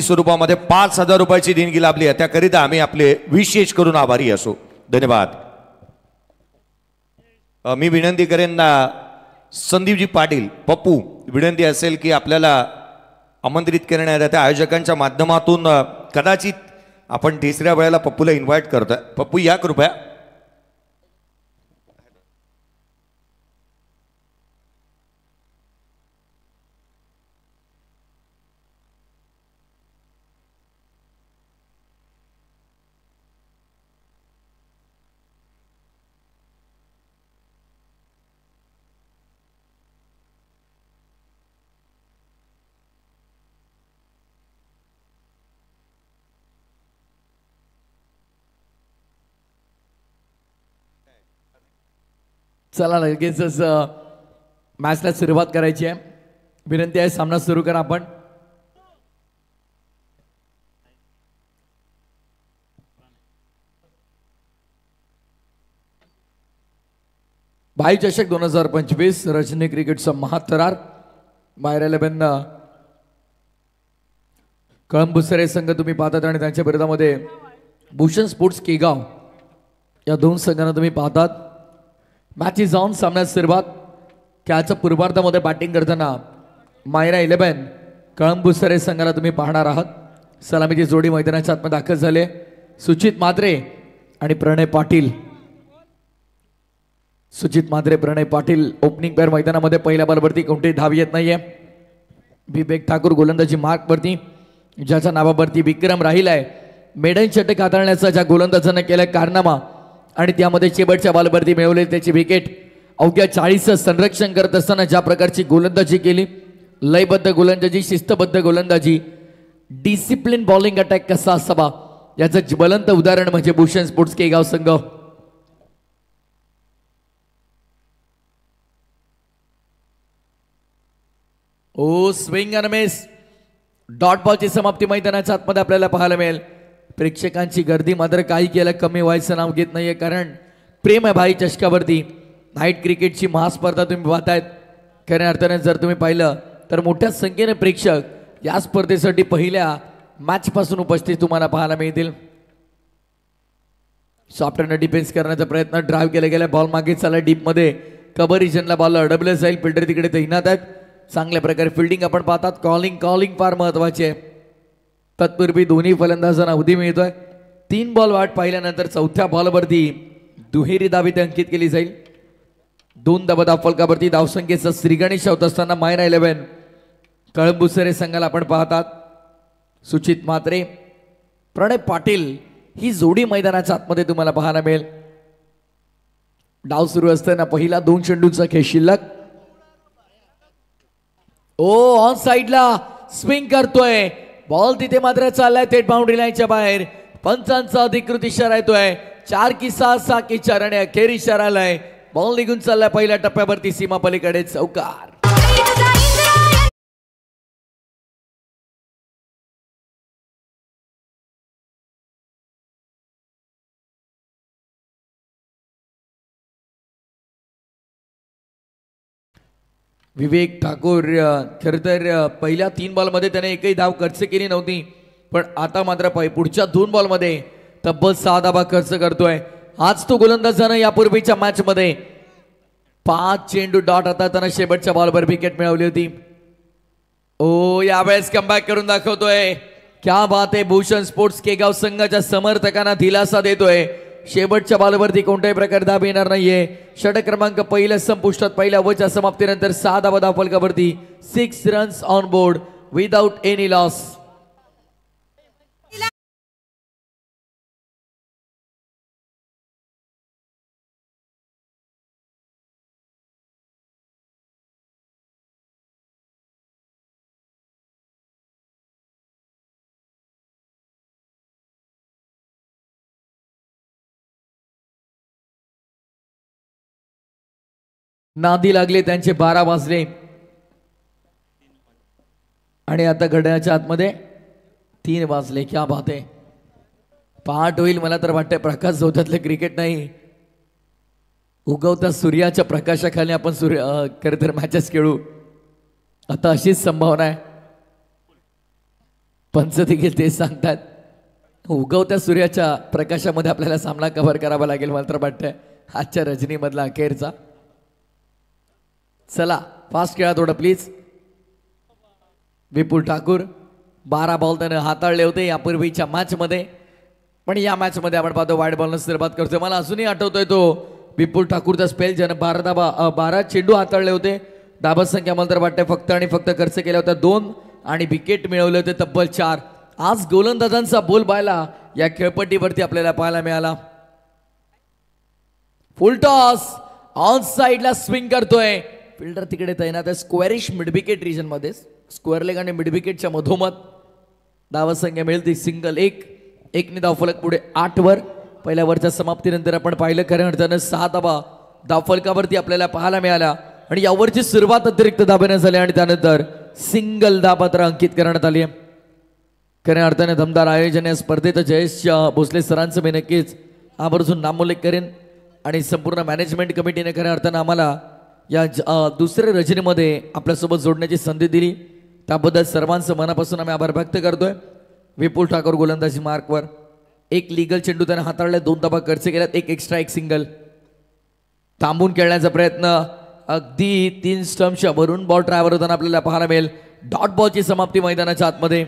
स्वरूपामध्ये 5,000 रुपयाची देणगी लाभली आहे, त्याकरिता आम्ही आपले विशेष करून आभारी असो. धन्यवाद. मी विनंती करेन ना संदीपजी पाटील पप्पू, विनंती असेल की आपल्याला आमंत्रित करण्यात येत्या आयोजकांच्या माध्यमातून कदाचित आपण तिसऱ्या वेळेला पप्पूला इन्व्हाइट करतोय. पप्पू या कृपया. चला लगेचच मॅचला सुरुवात करायची आहे. विनंती आहे सामना सुरू करा आपण. भाई चषक 2025 रजनी क्रिकेटचा महाथरार बाहेर 11 कळंबुसरे संघ तुम्ही पाहतात आणि त्यांच्या विरोधामध्ये भूषण स्पोर्ट्स केगाव या दोन संघांना तुम्ही पाहतात. Match is on. सामन्यात सुरुवात. खेळाच्या पूर्वार्धामध्ये बॅटिंग करताना मायरा 11 कळंबुसरे संघाला तुम्ही पाहणार आहात. सलामीची जोडी मैदानाच्या आतमध्ये दाखल झाले. सुचित मात्रे आणि प्रणय पाटील. सुचित मात्रे प्रणय पाटील ओपनिंग पेअर मैदानामध्ये. पहिल्या बॉलवरती कोणतीही धाव येत नाहीये. विवेक ठाकूर गोलंदाजी मार्कवरती, ज्याच्या नावावरती विक्रम राहिलाय. मेडन षटक हाताळण्याचा ज्या गोलंदाजानं केलाय कारनामा आणि त्यामध्ये शेवटच्या बॉलवरती मिळवले त्याची विकेट. अवघ्या 40 संरक्षण करत असताना ज्या प्रकारची गोलंदाजी केली, लयबद्ध गोलंदाजी, शिस्तबद्ध गोलंदाजी, डिसिप्लिन बॉलिंग अटॅक कसा असावा याचं ज्वलंत उदाहरण म्हणजे भूषण स्पोर्ट्स केगाव संघ. ओ स्विंग अँड मिस. डॉट बॉलची समाप्ती मैदानाच्या आतमध्ये आपल्याला पाहायला मिळेल. प्रेक्षकांची गर्दी मात्र काही केलं कमी व्हायचं नाव घेत नाहीये, कारण प्रेम आहे भाई चषकावरती. नाईट क्रिकेटची महास्पर्धा तुम्ही पाहतायत. खऱ्या अर्थाने जर तुम्ही पाहिलं तर मोठ्या संख्येने प्रेक्षक या स्पर्धेसाठी पहिल्या मॅच पासून उपस्थित तुम्हाला पाहायला मिळतील. सॉफ्टवेअरने डिफेन्स करण्याचा प्रयत्न. ड्राईव्ह केला गेला. बॉल मागे चालला डीप मध्ये. कव्हर रिजनला बॉल अडवलं जाईल. फिल्डर तिकडे तैनात आहेत. चांगल्या प्रकारे फिल्डिंग आपण पाहतात. कॉलिंग फार महत्वाची आहे. तत्पूर्वी दोन्ही फलंदाजांना अवधी मिळतोय. 3 बॉल वाट पाहिल्यानंतर चौथ्या बॉलवरती दुहेरी धाव इथे अंकित केली जाईल. 2 धावा फलकावरती धावसंख्येचा श्रीगणेश होत असताना मायरा 11 कळंबुसरे संघाला आपण पाहतात. सुचित मात्रे प्रणय पाटील ही जोडी मैदानाच्या आतमध्ये तुम्हाला पाहायला मिळेल. डाव सुरू असताना पहिला 2 चेंडूचा खेळ शिल्लक. ओ ऑन साइडला स्विंग करतोय. बॉल तिथे मात्र चाललाय थेट बाउंड्री लाईनच्या बाहेर. पंचांचा अधिकृत इशारा येतोय. 4 की 6 की 4 आणि अखेर इशारा आलाय. बॉल निघून चाललाय पहिल्या टप्प्यावरती सीमा पलीकडे. चौकार. विवेक ठाकूर खरं तर पहिल्या 3 बॉलमध्ये त्याने एकही धाव खर्च केली नव्हती, पण आता मात्र पुढच्या 2 बॉलमध्ये तब्बल 6 धावा खर्च करतोय. आज तो गोलंदाजानं यापूर्वीच्या मॅच मध्ये 5 चेंडू डॉट हाताळताना शेवटच्या बॉलवर विकेट मिळवली होती. ओ यावेळेस कमबॅक करून दाखवतोय. क्या बात आहे. भूषण स्पोर्ट्स केगाव संघाच्या समर्थकांना दिलासा देतोय. शेवटच्या बॉलवरती कोणत्याही प्रकार धाव येणार नाहीये. षटक क्रमांक पहिल्या संपुष्टात. पहिल्या ओव्हरच्या समाप्तीनंतर 6 धावा धावफलकावरती. 6 runs on board without any loss. नादी लागले त्यांचे 12 वाजले आणि आता घड्याळाच्या आतमध्ये 3 वाजले. क्या बात आहे. पहाट होईल मला तर वाटतंय. प्रकाश झोतातले क्रिकेट नाही, उगवत्या सूर्याच्या प्रकाशाखाली आपण खरं तर मॅचेस खेळू. आता अशीच संभावना आहे. पंच देखील तेच सांगतात. उगवत्या सूर्याच्या प्रकाशामध्ये आपल्याला सामना कव्हर करावा लागेल मला तर वाटतंय आजच्या रजनीमधला अखेरचा. चला फास्ट खेळा थोडं प्लीज. विपुल ठाकूर 12 बॉल त्यानं हाताळले होते यापूर्वीच्या मॅचमध्ये, पण या मॅचमध्ये आपण पाहतो वाईड बॉलनं सुरुवात करतोय. मला अजूनही आठवतोय तो विपुल ठाकूरचा स्पेल ज्यानं 12 चेंडू हाताळले होते. धाबा संख्या मला तर वाटतंय फक्त आणि फक्त खर्च केल्या होत्या 2 आणि विकेट मिळवले होते तब्बल 4. आज गोलंदाजांचा बोल बायला या खेळपट्टीवरती आपल्याला पाहायला मिळाला. फुल टॉस ऑन साइडला स्विंग करतोय. फिल्डर तिकडे तैनात आहे स्क्वेरिश मिड विकेट रिजन मध्ये. स्क्वेअर लेग आणि मिड विकेटच्या मधोमध धावा संख्या मिळते सिंगल 1 धावफलक पुढे 8 वर. पहिल्या वरच्या समाप्तीनंतर आपण पाहिलं खऱ्या अर्थानं 6 धावा धावफलकावरती आपल्याला पाहायला मिळाल्या आणि यावरची सुरुवात अतिरिक्त धाब्याने झाली आणि त्यानंतर सिंगल धाव मात्र अंकित करण्यात आली आहे. खऱ्या अर्थाने दमदार आयोजन या स्पर्धेत जयेश भोसले सरांचं मी नक्कीच आवर्जून नामोल्लेख करेन आणि संपूर्ण मॅनेजमेंट कमिटीने खऱ्या अर्थानं आम्हाला या दुसऱ्या रजनीमध्ये आपल्यासोबत जोडण्याची संधी दिली त्याबद्दल सर्वांचं मनापासून आम्ही आभार व्यक्त करतोय. विपुल ठाकूर गोलंदाजी मार्कवर 1 लीगल चेंडू त्याने हाताळले 2 धाबा खर्च केल्यात 1 एक्स्ट्रा 1 सिंगल. थांबून खेळण्याचा प्रयत्न अगदी 3 स्टम्पच्या वरून बॉल ड्रायव्हर होताना आपल्याला पाहायला मिळेल. डॉट बॉलची समाप्ती मैदानाच्या आतमध्ये.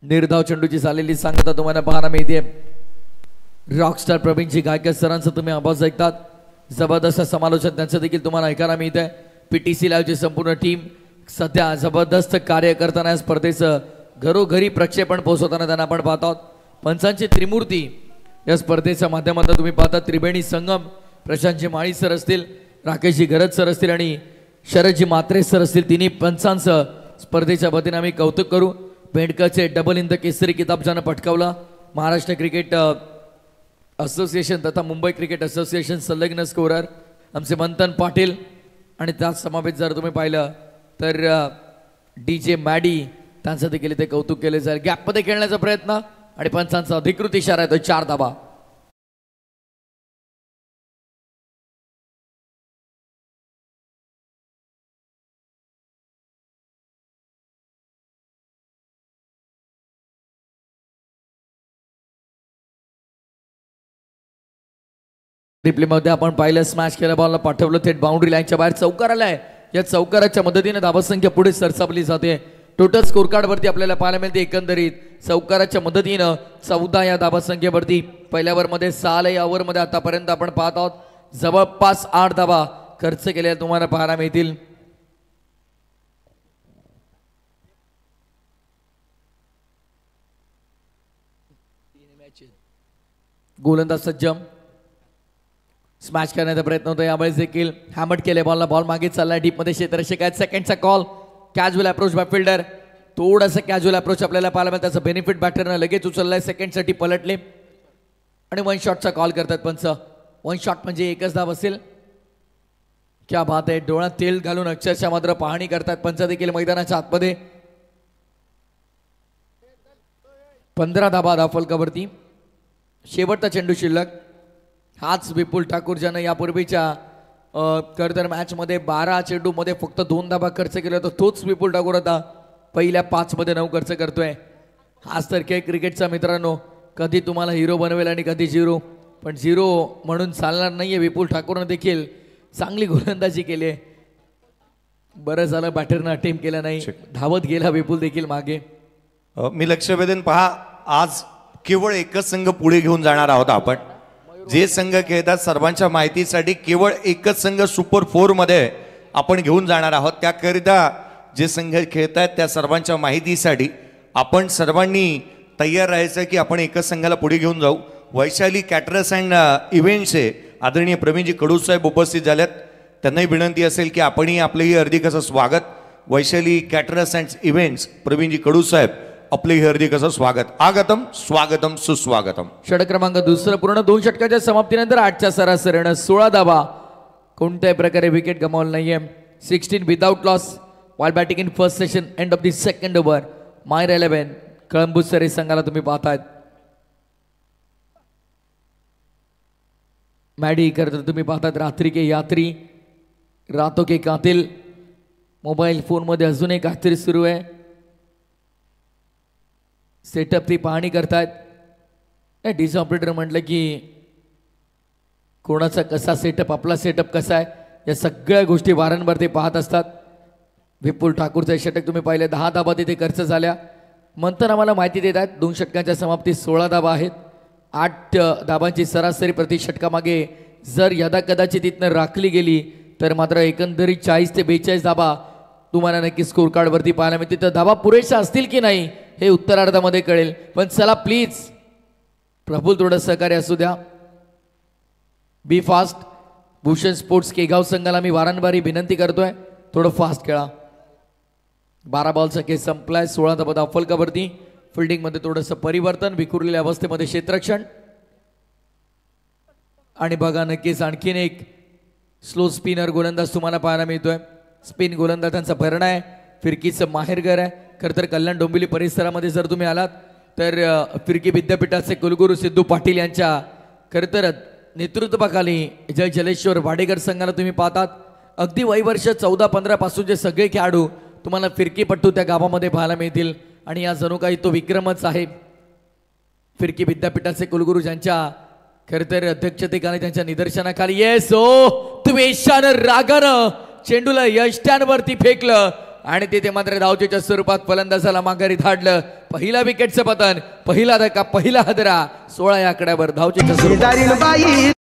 निर्धाव चेंडूची झालेली सांगता तुम्हाला पाहायला मिळते. रॉकस्टार प्रवीणजी गायकर सरांचं तुम्ही आवाज ऐकतात. जबरदस्त समालोचन त्यांचं देखील तुम्हाला ऐकायला मिळत आहे. PTC लाईव्हची संपूर्ण टीम सध्या जबरदस्त कार्य करताना या स्पर्धेचं घरोघरी प्रक्षेपण पोहोचवताना त्यांना आपण पाहत आहोत. पंचांची त्रिमूर्ती या स्पर्धेच्या माध्यमातून तुम्ही पाहता. त्रिवेणी संगम प्रशांतजी माळी सर असतील, राकेशजी गरज सर असतील आणि शरदजी मात्रे सर असतील. तिन्ही पंचांचं स्पर्धेच्या वतीने आम्ही कौतुक करू. पेंडकरचे डबल इन द केसरी किताब ज्यानं पटकावला. महाराष्ट्र क्रिकेट असोसिएशन तथा मुंबई क्रिकेट असोसिएशन संलग्न स्कोरर आमचे मंथन पाटील आणि त्यात समावेश जर तुम्ही पाहिलं तर DJ मॅडी त्यांचं देखील ते कौतुक केले जाईल. गॅपमध्ये खेळण्याचा प्रयत्न आणि पंचांचा अधिकृत इशारा आहे तो 4 धाबा. रिप्लेमध्ये आपण पाहिलं स्मॅश केल्या बॉलला पाठवलं थेट बाउंड्री लाईनच्या बाहेर चौकार आलाय. या चौकाराच्या मदतीने धावसंख्या पुढे सरसावली जाते. टोटल स्कोर कार्ड वरती आपल्याला पाहायला मिळते एकंदरीत चौकाराच्या मदतीनं 14 या धावसंख्येवरती. पहिल्या ओव्हरमध्ये 6 या ओव्हरमध्ये आतापर्यंत आपण पाहत आहोत जवळपास 8 धावा खर्च केल्या तुम्हाला पाहायला मिळतील. गोलंदाज सज्जम स्मॅश करण्याचा प्रयत्न होतो. यावेळेस देखील हॅमट केले बॉलला. बॉल मागे चाललाय डीपमध्ये क्षेत्ररक्षक आहेत. सेकंडचा call casual approach by fielder. थोडासा कॅज्युअल अप्रोच आपल्याला पाहायला मिळतं. त्याचा बेनिफिट बॅटरनं लगेच उचललाय. सेकंडसाठी पलटले आणि 1 शॉटचा कॉल करतात पंच. 1 शॉट म्हणजे एकच धाव असेल. क्या बात आहे. डोळ्यात तेल घालून अक्षरशः मात्र पाहणी करतात पंच देखील मैदानाच्या आतमध्ये. 15 धाबा धावफलकावरती. शेवटचा चेंडू शिल्लक. हाच विपुल ठाकूर ज्यानं यापूर्वीच्या खरं मॅचमध्ये 12 चेंडूमध्ये फक्त 2 धाबा खर्च केला होता तोच विपुल ठाकूर आता पहिल्या 5 मध्ये 9 खर्च करतोय. हाच तर खेळ क्रिकेटचा मित्रांनो. कधी तुम्हाला हिरो बनवेल आणि कधी झिरो. पण झिरो म्हणून चालणार नाहीये. विपुल ठाकूरनं देखील चांगली गोलंदाजी केली. बरं झालं बॅटरनं अटेम्प्ट केला नाही. धावत गेला विपुल देखील मागे. मी लक्ष वेधून पहा. आज केवळ एकच संघ पुढे घेऊन जाणार आहोत आपण. जे संघ खेळतात सर्वांच्या माहितीसाठी केवळ एकच संघ सुपर 4 मध्ये आपण घेऊन जाणार आहोत. त्याकरिता जे संघ खेळतात त्या सर्वांच्या माहितीसाठी आपण सर्वांनी तयार राहायचं की आपण एकच संघाला पुढे घेऊन जाऊ. वैशाली कॅटरर्स अँड इव्हेंट्सचे आदरणीय प्रवीणजी कडू साहेब उपस्थित झाल्यात. त्यांनाही विनंती असेल की आपणही आपलंही हार्दिक असं स्वागत. Vaishali caterers and events Pravinji कडू साहेब आपले हार्दिक असं स्वागत. आगतम स्वागतम सुस्वागतम. षटक क्रमांक दुसरं पूर्ण 2 षटकाच्या समाप्तीनंतर 8च्या सरासरीनं 16 धाबा. कोणत्याही प्रकारे विकेट गमावलं नाहीये. 16 without loss while batting in first session end of the second over. मायर 11 कळंबू सरी संघाला तुम्ही पाहतायत. मॅडी करत तुम्ही पाहतात रात्री के यात्री रातों के कातिल. मोबाईल फोन मध्ये अजून एक काहीतरी सुरू आहे. सेटअप ती पाहणी करतायत. डीजे ऑपरेटर म्हटलं की कोणाचा कसा सेटअप, आपला सेटअप कसा आहे, या सगळ्या गोष्टी वारंवार ते पाहत असतात. विपुल ठाकूरचा षटक तुम्ही पाहिले, 10 धाबा तिथे खर्च झाल्या. मंथन आम्हाला माहिती देत आहेत 2 षटकांच्या समाप्तीत 16 धाबा आहेत. 8 धाबांची सरासरी प्रति षटकामागे जर यदा कदाचित इथनं राखली गेली तर मात्र एकंदरीत 40 ते 42 धाबा तुम्हाला नक्की स्कोर कार्डवरती पाहायला मिळतील. तर धाबा पुरेशा असतील की नाही हे उत्तरार्धामध्ये कळेल. पण चला प्लीज प्रफुल थोडं सहकार्य असू द्या. Be fast. Bhushan sports Kegaon संघाला मी वारंवार विनंती करतोय, थोडं फास्ट खेळा. 12 बॉलचा खेळ संपलाय. 16 धाबा धावफलकावरती. फिल्डिंगमध्ये थोडंसं परिवर्तन, विखुरलेल्या अवस्थेमध्ये क्षेत्ररक्षण. आणि बघा नक्कीच आणखीन एक स्लो स्पिनर गोलंदाज तुम्हाला पाहायला मिळतोय. स्पिन गोलंदाजांचा भरणा आहे, फिरकीचं माहेरघर आहे. खरं तर कल्याण डोंबिवली परिसरामध्ये जर तुम्ही आलात तर फिरकी विद्यापीठाचे कुलगुरू सिद्धू पाटील यांच्या खरं तर नेतृत्वाखाली जय जलेश्वर वाडेकर संघाला तुम्ही पाहतात. अगदी वयवर्ष 14-15 पासूनचे सगळे खेळाडू तुम्हाला फिरकीपट्टू त्या गावामध्ये पाहायला मिळतील. आणि या जणू काही तो विक्रमच आहे. फिरकी विद्यापीठाचे कुलगुरू ज्यांच्या खरं तर अध्यक्षतेखाली त्यांच्या निदर्शनाखाली येस ओ त्वेषानं रागानं चेंडूला यष्ट्यांवरती फेकलं आणि तिथे मात्र धावचेच्या स्वरूपात फलंदाजाला माघारी धाडलं. पहिला विकेटचं पतन, पहिला धक्का, पहिला हदरा. 16 या आकड्यावर धावचेच्या स्वरूपात.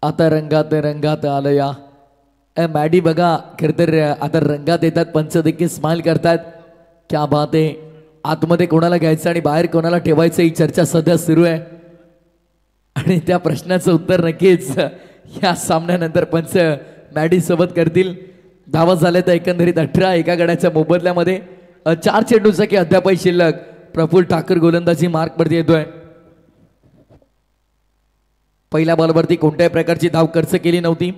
आता रंगात रंगात आलं या मॅडी. बघा खरं तर आता रंगात येतात, पंच देखील स्माइल करतात. क्या बात आहे. आतमध्ये कोणाला घ्यायचं आणि बाहेर कोणाला ठेवायचं ही चर्चा सध्या सुरू आहे. आणि त्या प्रश्नाचं उत्तर नक्कीच या सामन्यानंतर पंच मॅडी सोबत करतील. धावा झाल्या तर एकंदरीत 18 एका गड्याच्या मोबदल्यामध्ये. 4 चेंडूचा की अद्यापही शिल्लक. प्रफुल ठाकूर गोलंदाजी मार्कवरती येतोय. पहिल्या बॉलवरती कोणत्याही प्रकारची धाव खर्च केली नव्हती.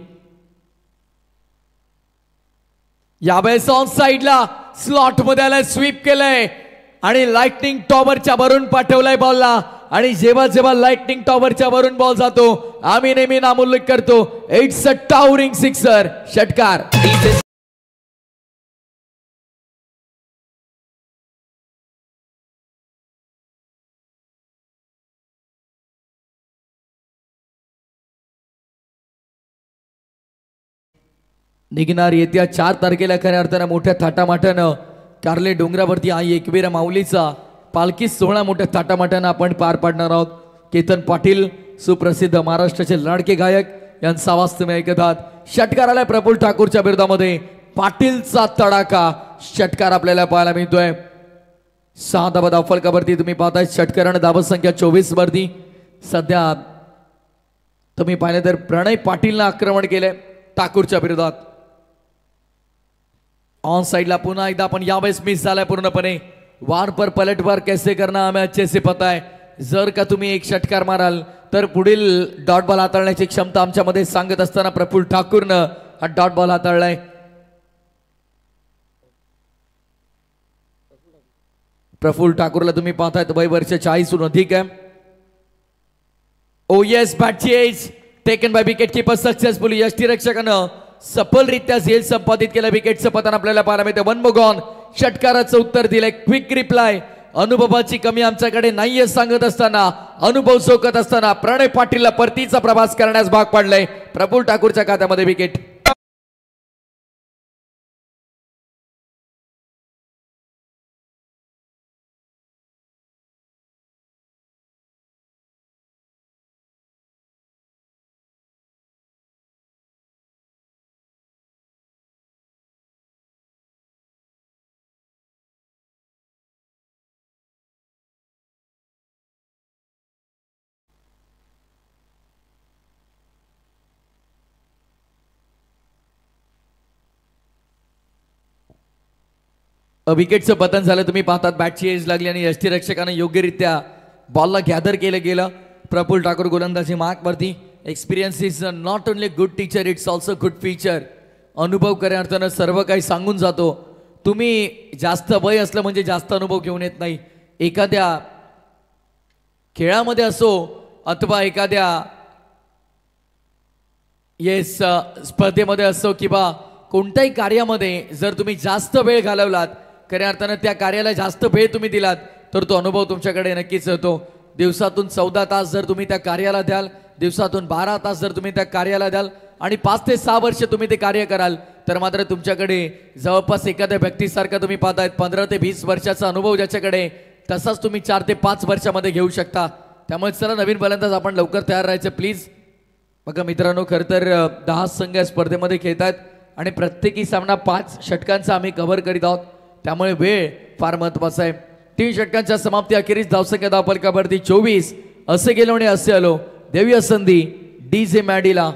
यावेळेस ऑन साइडला स्लॉट मध्ये आलाय, स्वीप केलंय आणि लाइटनिंग टॉवरच्या वरून पाठवलाय बॉलला. आणि जेव्हा जेव्हा लाइटनिंग टॉवरच्या वरून बॉल जातो आम्ही नेहमी नामोल्लेख करतो, इट्स अ टावरिंग सिक्सर. षटकार. निघणार येत्या 4 तारखेला खऱ्या अर्थानं मोठ्या थाटामाटानं कार्ले डोंगरावरती आई एकवीरा माऊलीचा पालखी सोहळा मोठ्या थाटामाटानं आपण पार पाडणार आहोत. केतन पाटील सुप्रसिद्ध महाराष्ट्राचे लाडके गायक यांचा आवाज तुम्ही ऐकत आहात. षटकार आलाय प्रफुल ठाकूरच्या विरोधामध्ये. पाटीलचा तडाखा षटकार आपल्याला पाहायला मिळतोय. 6 धावा धावफलकावरती तुम्ही पाहताय. षटकारानं धाव संख्या 24 वरती. सध्या तुम्ही पाहिलं तर प्रणय पाटीलनं आक्रमण केलंय ठाकूरच्या विरोधात. ऑन साइडला पुन्हा एकदा पण यावेळेस मिस झालाय पूर्णपणे. वार पर पलटवार कैसे करना हमें अच्छे से पता है. जर का तुम्ही एक षटकार माराल तर पुढील डॉट बॉल हाताळण्याची क्षमता आमच्यामध्ये सांगत असताना प्रफुल ठाकूरनं हा डॉट बॉल हाताळलाय. प्रफुल ठाकूरला तुम्ही पाहताय वय वर्ष 40 अधिक आहे. Oh yes, bat chase taken by wicket keeper successfully. यष्टीरक्षकानं सफलरित्या झेल संपादित केला. विकेटचं पतन आपल्याला पाहायला मिळतं. वन मोगॉन. षटकाराचं उत्तर दिलंय. Quick reply. अनुभवाची कमी आमच्याकडे नाहीये सांगत असताना, अनुभव सोकत असताना प्रणय पाटीलला परतीचा प्रवास करण्यास भाग पाडलाय. प्रफुल ठाकूरच्या खात्यामध्ये विकेट. विकेटचं पतन झालं तुम्ही पाहतात. बॅटची एज लागली आणि यष्टीरक्षकानं योग्यरित्या बॉलला गॅदर केलं गेलं. प्रफुल ठाकूर गोलंदाजी मार्कवरती. Experience is not only good teacher, it's also good feature. अनुभव खऱ्या अर्थानं सर्व काही सांगून जातो. तुम्ही जास्त वय असलं म्हणजे जास्त अनुभव घेऊन येत नाही. एखाद्या खेळामध्ये असो अथवा एखाद्या येस स्पर्धेमध्ये असो किंवा कोणत्याही कार्यामध्ये जर तुम्ही जास्त वेळ घालवलात, खऱ्या अर्थानं त्या कार्याला जास्त वेळ तुम्ही दिलात तर तो अनुभव तुमच्याकडे नक्कीच येतो. दिवसातून 14 तास जर तुम्ही त्या कार्याला द्याल, दिवसातून 12 तास जर तुम्ही त्या कार्याला द्याल आणि 5 ते 6 वर्ष तुम्ही ते कार्य कराल तर मात्र तुमच्याकडे जवळपास एखाद्या व्यक्तीसारखा तुम्ही पाहतायत 15 ते 20 वर्षाचा अनुभव ज्याच्याकडे, तसाच तुम्ही 4 ते 5 वर्षामध्ये घेऊ शकता. त्यामुळे चला नवीन फलंदाज आपण लवकर तयार राहायचं प्लीज. बघा मित्रांनो, खरं तर 10 संघ या स्पर्धेमध्ये खेळतात आणि प्रत्येकी सामना 5 षटकांचा आम्ही कव्हर करीत आहोत. त्यामुळे वेळ फार महत्वाचा आहे. 3 षटकांच्या समाप्ती अखेरीस धावसंख्या धावफलकावरती 24. असे गेलो आणि असे आलो. देऊया संधी डीजे मॅडीला.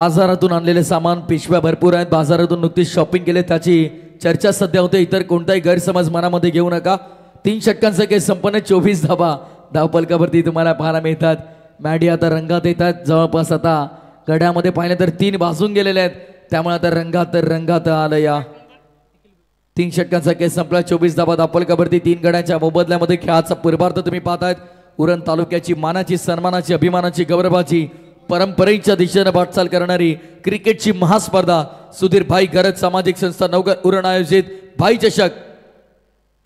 बाजारातून आणलेले सामान पिशव्या भरपूर आहेत. बाजारातून नुकतीच शॉपिंग केले त्याची चर्चा सध्या होते. इतर कोणताही गैरसमज मनामध्ये घेऊ नका. 3 षटकांचा खेळ संपन्न 24 धावा धावपलकावरती तुम्हाला पाहायला मिळतात. मॅडी आता रंगात येतात. जवळपास आता गड्यामध्ये पाहिलं तर 3 वाजून गेलेले आहेत. त्यामुळे आता रंगात आलं. या 3 षटकांचा खेळ संपला. 24 धावा धावपलकावरती 3 गड्यांच्या मोबदल्यामध्ये खेळाचा पूर्वार्ध तुम्ही पाहतायत. उरण तालुक्याची मानाची, सन्मानाची, अभिमानाची, गौरवाची, परंपरेच्या दिशेने वाटचाल करणारी क्रिकेटची महास्पर्धा सुधीर भाई गरज सामाजिक संस्था नवगर उरण आयोजित भाई चषक.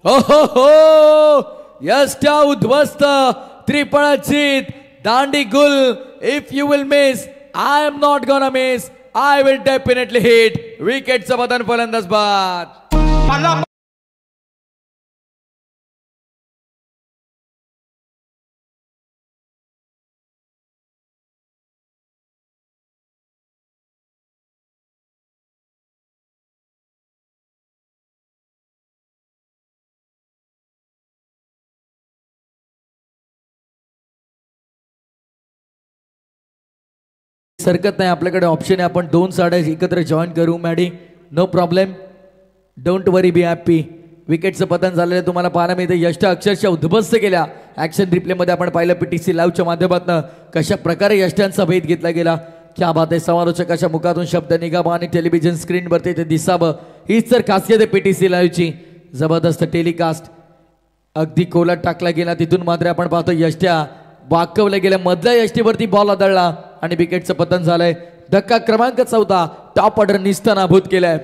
हो यष्टा उद्ध्वस्त त्रिपळाचित दांडी गुल. If you will miss I am not gonna miss, I will definitely hit. विकेटचं बदन फलंदाज बाद. सरकत नाही. आपल्याकडे ऑप्शन आहे. आपण 2 साड्या एकत्र जॉईन करू. Maddy no problem, don't worry, be happy. विकेटचं पतन झालेलं तुम्हाला पाहायला मिळते. यष्टा अक्षरशः उद्ध्वस्त केल्या. ॲक्शन रिप्लेमध्ये आपण पाहिलं PTC लाईव्हच्या माध्यमातून कशा प्रकारे यष्ट्यांचा भेद घेतला गेला. क्या बात आहे. समालोचकाच्या मुखातून शब्द निघावा आणि टेलिव्हिजन स्क्रीनवरती ते दिसावं, हीच तर खासियत आहे PTC लाईव्हची. जबरदस्त टेलिकास्ट अगदी कोलात टाकला गेला. तिथून मात्र आपण पाहतो यष्ट्या वाकवल्या गेल्या. मधल्या यष्टीवरती बॉल आदळला आणि विकेटचं पतन झालंय. धक्का क्रमांक 14 टॉप ऑर्डर निस्तानाभूत केलाय.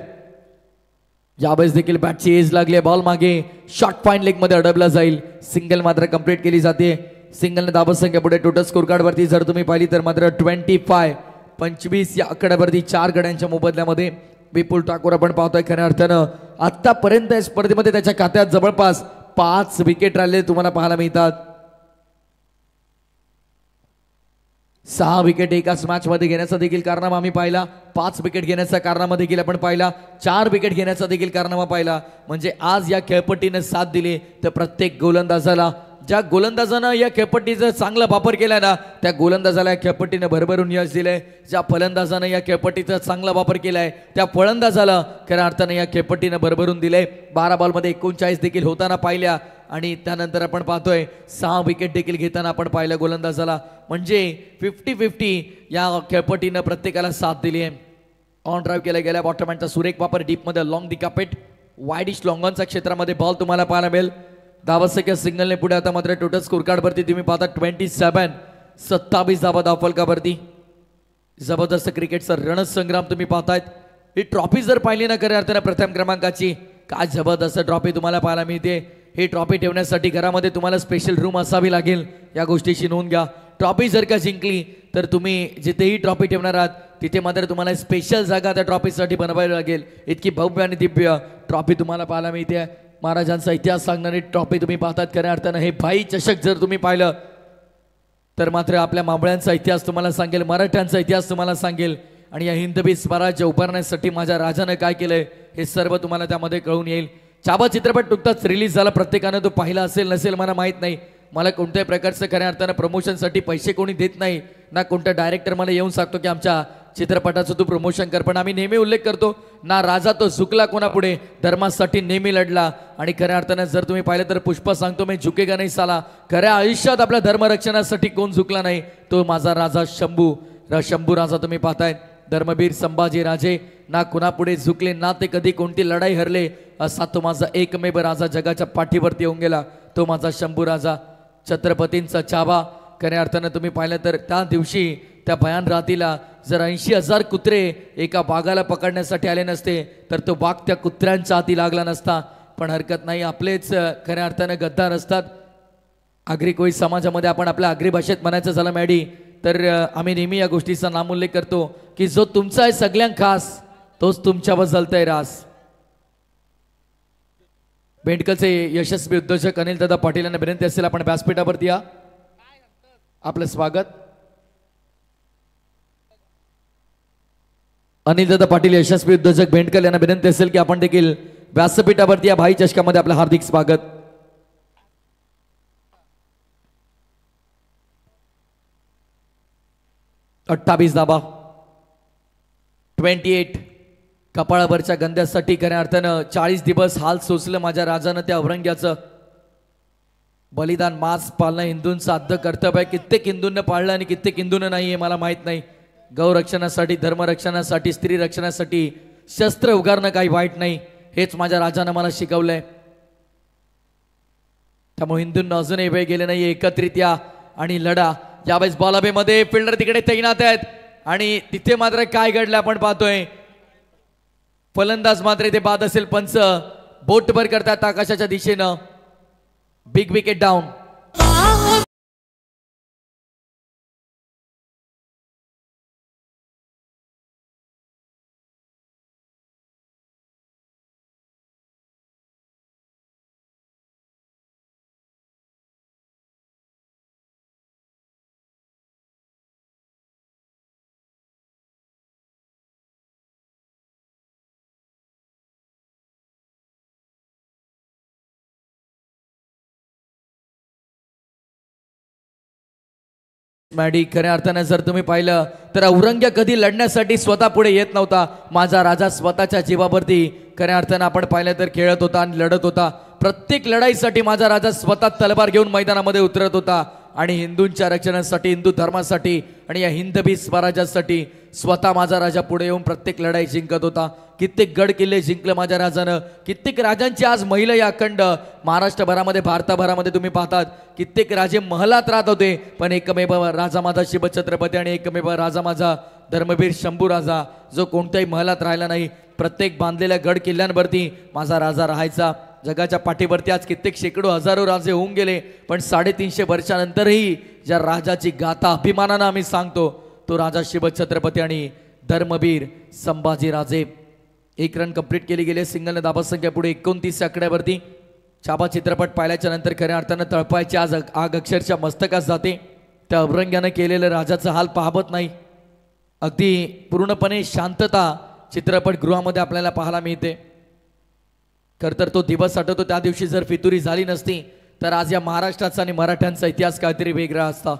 यावेळेस देखील बॅटची एज लागली. बॉल मागे शॉर्ट फाईन लेग मध्ये अडवला जाईल. सिंगल मात्र कंप्लीट केली जाते. सिंगलने धावा संख्या पुढे टोटल स्कोर कार्ड वरती जर तुम्ही पाहिली तर मात्र 25 या आकड्यावरती 4 गड्यांच्या मोबदल्यामध्ये विपुल ठाकूर आपण पाहतोय. खऱ्या अर्थानं आतापर्यंत या स्पर्धेमध्ये त्याच्या खात्यात जवळपास 5 विकेट राहिले तुम्हाला पाहायला मिळतात. 6 विकेट एकाच मॅच मध्ये घेण्याचा देखील कारनामा आम्ही पाहिला. 5 विकेट घेण्याचा कारनामा देखील आपण पाहिला. 4 विकेट घेण्याचा देखील कारनामा पाहिला. म्हणजे आज या खेळपट्टीने साथ दिली तर प्रत्येक गोलंदाजाला, ज्या गोलंदाजानं या खेळपट्टीचा चांगला वापर केलाय ना त्या गोलंदाजाला या खेळपट्टीने भरभरून यश दिलंय. ज्या फलंदाजानं या खेळपट्टीचा चांगला वापर केलाय त्या फलंदाजाला खऱ्या अर्थाने या खेळपट्टीने भरभरून दिले. 12 बॉलमध्ये 39 देखील होताना पाहिल्या आणि त्यानंतर आपण पाहतोय 6 विकेट देखील घेताना आपण पाहिलं गोलंदाजाला. म्हणजे 50-50 या खेळपट्टीनं प्रत्येकाला साथ दिली आहे. ऑन ड्राईव्ह केला गेला. बॉटमॅनचा सुरेख वापर डीपमध्ये लॉंग दी कापेट वाईडिश लॉंगॉनच्या क्षेत्रामध्ये बॉल तुम्हाला पाहायला मिळेल. धावसंख्या सिंगलने पुढे आता मात्र टोटल स्कोर कार्ड वरती तुम्ही पाहता 27 धावा धावफलकावरती. जबरदस्त क्रिकेटचा रणसंग्राम तुम्ही पाहतायत. ही ट्रॉफी जर पाहिली ना खऱ्या अर्थानं प्रथम क्रमांकाची, काय जबरदस्त ट्रॉफी तुम्हाला पाहायला मिळते. ही ट्रॉफी ठेवण्यासाठी घरामध्ये तुम्हाला स्पेशल रूम असावी लागेल. या गोष्टीची नोंद घ्या. ट्रॉफी जर का जिंकली तर तुम्ही जिथेही ट्रॉफी ठेवणार आहात तिथे मात्र तुम्हाला स्पेशल जागा त्या ट्रॉफीसाठी बनवावी लागेल. इतकी भव्य आणि दिव्य ट्रॉफी तुम्हाला पाहायला मिळते. महाराजांचा इतिहास सांगणारी ट्रॉफी तुम्ही पाहतात. खऱ्या अर्थानं हे भाई चषक जर तुम्ही पाहिलं तर मात्र आपल्या मावळ्यांचा इतिहास तुम्हाला सांगेल, मराठ्यांचा इतिहास तुम्हाला सांगेल आणि या हिंदवी स्वराज्य उभारण्यासाठी माझ्या राजानं काय केलंय हे सर्व तुम्हाला त्यामध्ये कळून येईल. चाबा चित्रपट नुकताच रिलीज झाला, प्रत्येकानं तो पाहिला असेल नसेल मला माहीत नाही. मला कोणत्याही प्रकारचं खऱ्या अर्थानं प्रमोशनसाठी पैसे कोणी देत नाही ना, कोणता डायरेक्टर मला येऊन सांगतो की आमच्या चित्रपटाचं तू प्रमोशन कर. पण आम्ही नेहमी उल्लेख करतो ना, राजा तो झुकला कोणापुढे, धर्मासाठी नेहमी लढला. आणि खऱ्या अर्थानं जर तुम्ही पाहिलं तर पुष्पा सांगतो मी झुकेगा नाही साला, खऱ्या आयुष्यात आपल्या धर्मरक्षणासाठी कोण झुकला नाही तो माझा राजा शंभू. शंभू राजा तुम्ही पाहताय. धर्मवीर संभाजी राजे ना कुणापुढे झुकले ना ते कधी कोणती लढाई हरले, असा तो माझा एकमेव राजा जगाच्या पाठीवरती येऊन गेला तो माझा शंभू राजा. छत्रपतींचा चाबा खऱ्या अर्थानं तुम्ही पाहिलं तर त्या दिवशी त्या भयान रात्रीला जर 80,000 कुत्रे एका वाघाला पकडण्यासाठी आले नसते तर तो वाघ त्या कुत्र्यांच्या हाती लागला नसता. पण हरकत नाही, आपलेच खऱ्या अर्थानं गद्दार असतात. आगरी कोळी समाजामध्ये आपण आपल्या आगरी भाषेत म्हणायचं झालं मॅडी तर आम्ही नेहमी या गोष्टीचा नामोल्लेख करतो की जो तुमचा आहे सगळ्यां खास तोच तुमच्यावर जलतय रास. बेंडकलचे यशस्वी उद्योजक अनिल दादा पाटील यांना विनंती असेल आपण व्यासपीठावरती या. आपलं स्वागत. अनिल दादा पाटील यशस्वी उद्योजक बेंडकल यांना विनंती असेल की आपण देखील व्यासपीठावरती या. भाई चषकामध्ये आपलं हार्दिक स्वागत. अठ्ठावीस धाबा 28 कपाळावरच्या गंध्यासाठी खऱ्या अर्थानं 40 दिवस हाल सोसलं माझ्या राजानं त्या औरंग्याचं. बलिदान मांस पाळणं हिंदूंचं आद्य कर्तव्य आहे. कित्येक हिंदूंना पाळलं आणि कित्येक हिंदूंना नाही हे मला माहीत नाही. गौरक्षणासाठी, धर्मरक्षणासाठी, स्त्री रक्षणासाठी शस्त्र उगारणं काही वाईट नाही, हेच माझ्या राजानं मला शिकवलंय. त्यामुळे हिंदूंना अजूनही वेळ गेले नाही, एकत्रित या आणि लढा. यावेळेस बॉलाबेमध्ये फिल्डर तिकडे तैनात आहेत आणि तिथे मात्र काय घडलं आपण पाहतोय. फलंदाज मात्र इथे बाद असेल, पंच बोटभर करतात आकाशाच्या दिशेनं. Big wicket down. मॅडी खऱ्या अर्थानं जर तुम्ही पाहिलं तर औरंग्या कधी लढण्यासाठी स्वतः पुढे येत नव्हता. माझा राजा स्वतःच्या जीवावरती खऱ्या अर्थानं आपण पाहिलं तर खेळत होता आणि लढत होता. प्रत्येक लढाईसाठी माझा राजा स्वतः तलवार घेऊन मैदानामध्ये उतरत होता आणि हिंदूंच्या रक्षणासाठी, हिंदू धर्मासाठी आणि या हिंदवी स्वराज्यासाठी स्वतः माझा राजा पुढे येऊन प्रत्येक लढाई जिंकत होता. कित्येक गड किल्ले जिंकलं माझ्या राजानं. कित्येक राजांची आज महिला या अखंड महाराष्ट्रभरामध्ये, भारताभरामध्ये तुम्ही पाहतात कित्येक राजे महलात राहत होते, पण एकमेव राजा माझा शिवछत्रपती आणि एकमेव राजा माझा धर्मवीर शंभू राजा जो कोणत्याही महलात राहिला नाही. प्रत्येक बांधलेल्या गड किल्ल्यांवरती माझा राजा राहायचा. जगाच्या पाठीवरती आज कित्येक शेकडो हजारो राजे होऊन गेले, पण 350 वर्षानंतरही ज्या राजाची गाथा अभिमानानं आम्ही सांगतो तो राजा शिवछत्रपती आणि धर्मवीर संभाजी राजे. 1 रन कंप्लीट केली गेली. सिंगलने धाबा संख्या पुढे 29 आकड्यावरती. चाबा चित्रपट पाहिल्याच्या नंतर खऱ्या अर्थानं तळपायची आज आग अक्षरशः मस्तकास जाते. त्या औरंग्यानं केलेलं राजाचं हाल पाहत नाही. अगदी पूर्णपणे शांतता चित्रपटगृहामध्ये आपल्याला पाहायला मिळते. खरं तर तो दिवस आठवतो, त्या दिवशी जर फितुरी झाली नसती तर आज या महाराष्ट्राचा आणि मराठ्यांचा इतिहास काहीतरी वेगळा असता.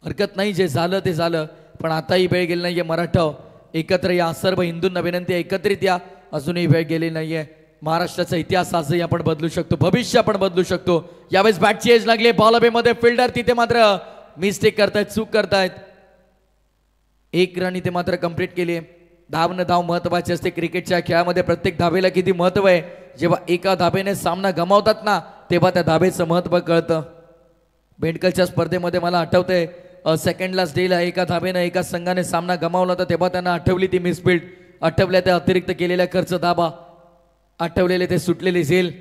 हरकत नाही, जे झालं ते झालं, पण आताही वेळ गेली नाहीये. मराठा एकत्र या. सर्व हिंदूंना विनंती आहे एकत्रित या. अजूनही वेळ गेली नाहीये. महाराष्ट्राचा इतिहास आजही आपण बदलू शकतो, भविष्य आपण बदलू शकतो. यावेळेस बॅटची एज लागली बॉलअवेमध्ये. फिल्डर तिथे मात्र मिस्टेक करतायत, चूक करतायत. 1 रन इथे मात्र कंप्लीट केली. धावणं धाव महत्वाची असते क्रिकेटच्या खेळामध्ये. प्रत्येक धावेला किती महत्व आहे. जेव्हा एका धाबेने सामना गमावतात ना तेव्हा त्या धाबेचं महत्व कळतं. बेंडकलच्या स्पर्धेमध्ये मला आठवतंय सेकंड लास्ट डेला एका धाबेनं एका संघाने सामना गमावला होता, तेव्हा त्यांना आठवली ती मिसफिल्ड, आठवल्या त्या अतिरिक्त केलेल्या खर्च धाबा, आठवलेले ते सुटलेले झेल.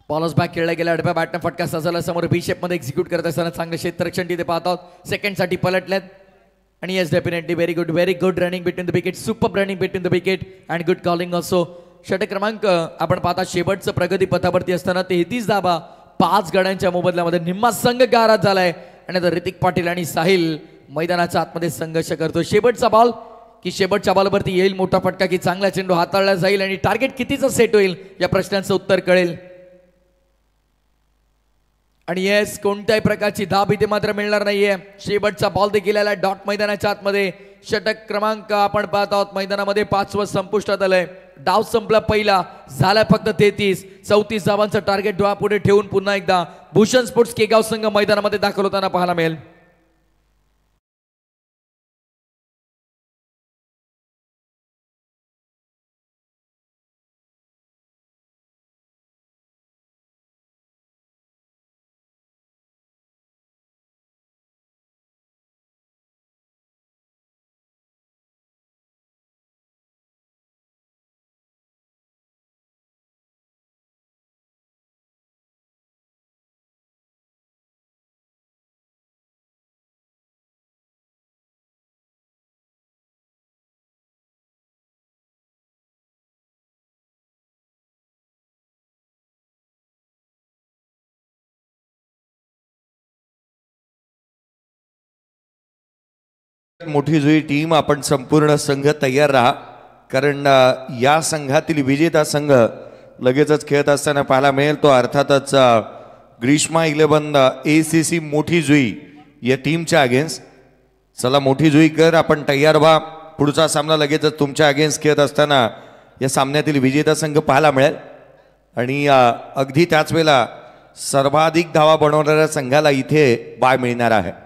बॉलर्स बॅक खेळला गेला. आडव्या बॅटनं फटका सजवला. समोर बी शेप मध्ये एक्झिक्यूट करत असताना चांगलं क्षेत्ररक्षण तिथे पाहत आहोत. सेकंडसाठी पलटल्यात आणि yes definitely very good running between the wicket. Super running between the wicket and good calling also. षटक क्रमांक आपण पाहता शेवटचं प्रगती पथावरती असताना 33 धाबा 5 गड्यांच्या मोबदल्यामध्ये निम्मा संघ गारात झालाय आणि आता ऋतिक पाटील आणि साहिल मैदानाच्या आतमध्ये संघर्ष करतो. शेवटचा बॉल की शेवटच्या बॉलवरती येईल मोठा फटका की चांगला चेंडू हाताळला जाईल आणि टार्गेट कितीचं सेट होईल या प्रश्नांचं उत्तर कळेल. आणि येस, कोणत्याही प्रकारची धाब इथे मात्र मिळणार नाहीये. शेवटचा बॉल देखील आला डॉट मैदानाच्या आतमध्ये. षटक क्रमांक आपण पाहत आहोत मैदानामध्ये 5वं संपुष्टात आलंय. डाव संपला पहिला, झाला फक्त 33. 34 धावांचं टार्गेट डोळ्यापुढे ठेवून पुन्हा एकदा भूषण स्पोर्ट्स केगाव संघ मैदानामध्ये दाखल होताना पाहायला मिळेल. मोठी जुई टीम आपण संपूर्ण संघ तयार राहा, कारण या संघातील विजेता संघ लगेचच खेळत असताना पाहायला मिळेल तो अर्थातच ग्रीष्मा 11 ACC मोठी जुई या टीमच्या अगेन्स्ट. चला मोठी जुई कर, आपण तयार व्हा. पुढचा सामना लगेचच तुमच्या अगेन्स्ट खेळत असताना या सामन्यातील विजेता संघ पाहायला मिळेल. आणि अगदी त्याच वेळेला सर्वाधिक धावा बनवणाऱ्या संघाला इथे बाय मिळणार आहे.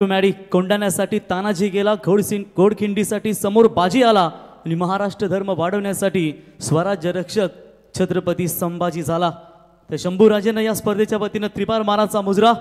मॅडी कोंडाण्यासाठी तानाजी गेला, घोडखिंडीसाठी समोर बाजी आला आणि महाराष्ट्र धर्म वाढवण्यासाठी स्वराज्य रक्षक छत्रपती संभाजी झाला. तर शंभूराजेनं या स्पर्धेच्या वतीनं त्रिपार मानाचा मुजरा.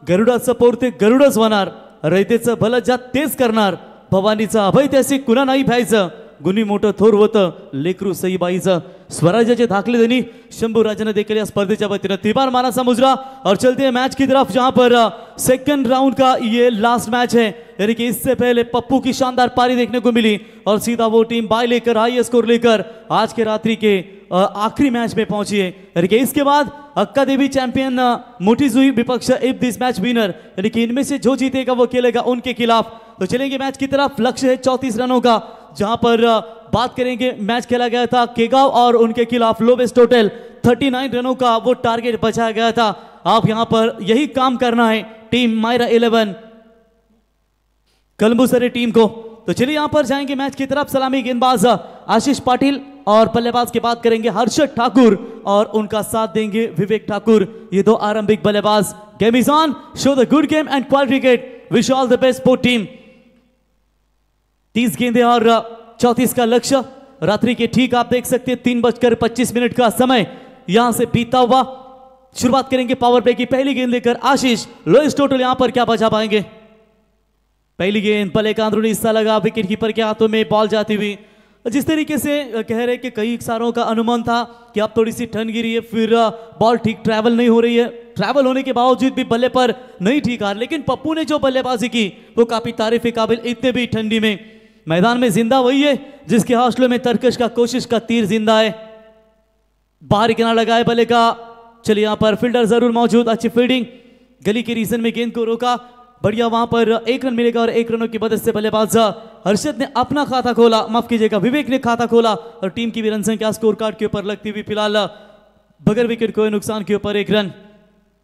गरुडाचं पोर ते गरुडच होणार, रयतेचं भलं ज्यात तेच करणार, भवानीचं अभय त्याचे कुणा नाही भ्यायचं, गुन्ही मोठं थोर होतं लेकरू सईबाईचं. स्वराज्याचे धाकले धनी शंभूराजन देखील या स्पर्धेच्या वतीनं त्रिपार मानाचा मुजरा. और चलते हैं मैच की तरफ, जहां पर सेकंड राउंड का ये लास्ट मैच है, यानी कि इससे पहले पप्पू की शानदार पारी देखने को मिली और सीधा वो टीम बाय लेकर हाई स्कोर लेकर आज के रात्रि के आखिरी मैच में पहुंची है. यानी कि इसके बाद अक्का देवी चैंपियन मोटी जुई विपक्ष इफ दिस मैच विनर, यानी कि इनमें से जो जीतेगा वो खेलेगा उनके खिलाफ. तो चलेंगे मैच की तरफ. लक्ष्य है 34 रनों का, जहां पर बात करेंगे मैच खेला गया था केगाव और उनके खिलाफ लोवेस्ट टोटल 39 रनों का वो टारगेट बचाया गया था. आप यहां पर यही काम करना है टीम मायरा 11 कलंबुसरे टीम को. तो चलिए यहां पर जाएंगे मैच की तरफ. सलामी गेंदबाज आशीष पाटिल और बल्लेबाज की बात करेंगे हर्षद ठाकुर और उनका साथ देंगे विवेक ठाकुर. ये दो आरंभिक बल्लेबाज. Game is on, show the good game and quality cricket. Wish all the best for team. 30 गेंदें और 34 का लक्ष्य. रात्रि के ठीक आप देख सकते हैं 3:25 का समय यहां से बीता हुआ. शुरुआत करेंगे पावर प्ले की। पहली गेंद लेकर आशीष, लोएस्ट टोटल यहां पर क्या बचा पाएंगे? पहली गेंद पले का अंदरूनी हिस्सा लगा, विकेट कीपर के हाथों में बॉल जाती हुई। जिस तरीके से कह रहे कि कई इशारों का अनुमान था कि अब थोड़ी सी ठंड गिरी है, फिर बॉल ठीक ट्रैवल नहीं हो रही है, ट्रैवल होने के बावजूद भी बल्ले पर नहीं ठीक आ रही, लेकिन पप्पू ने जो बल्लेबाजी की वो काफी तारीफ के काबिल। इतने भी ठंडी में मैदान में जिंदा वही है जिसके हौसलों में तरकश का कोशिश का तीर जिंदा है। बाहरी किनारा लगाए बल्ले का, चलिए यहाँ पर फील्डर जरूर मौजूद, अच्छी फील्डिंग, गली के रीजन में गेंद को रोका, बढ़िया, वहां पर 1 रन मिलेगा और 1 रनों की मदद से बल्लेबाज हर्षद ने अपना खाता खोला, माफ कीजिएगा विवेक ने खाता खोला और टीम की भी रन संख्या स्कोर कार्ड के ऊपर लगती हुई फिलहाल बगैर विकेट को नुकसान के ऊपर 1 रन।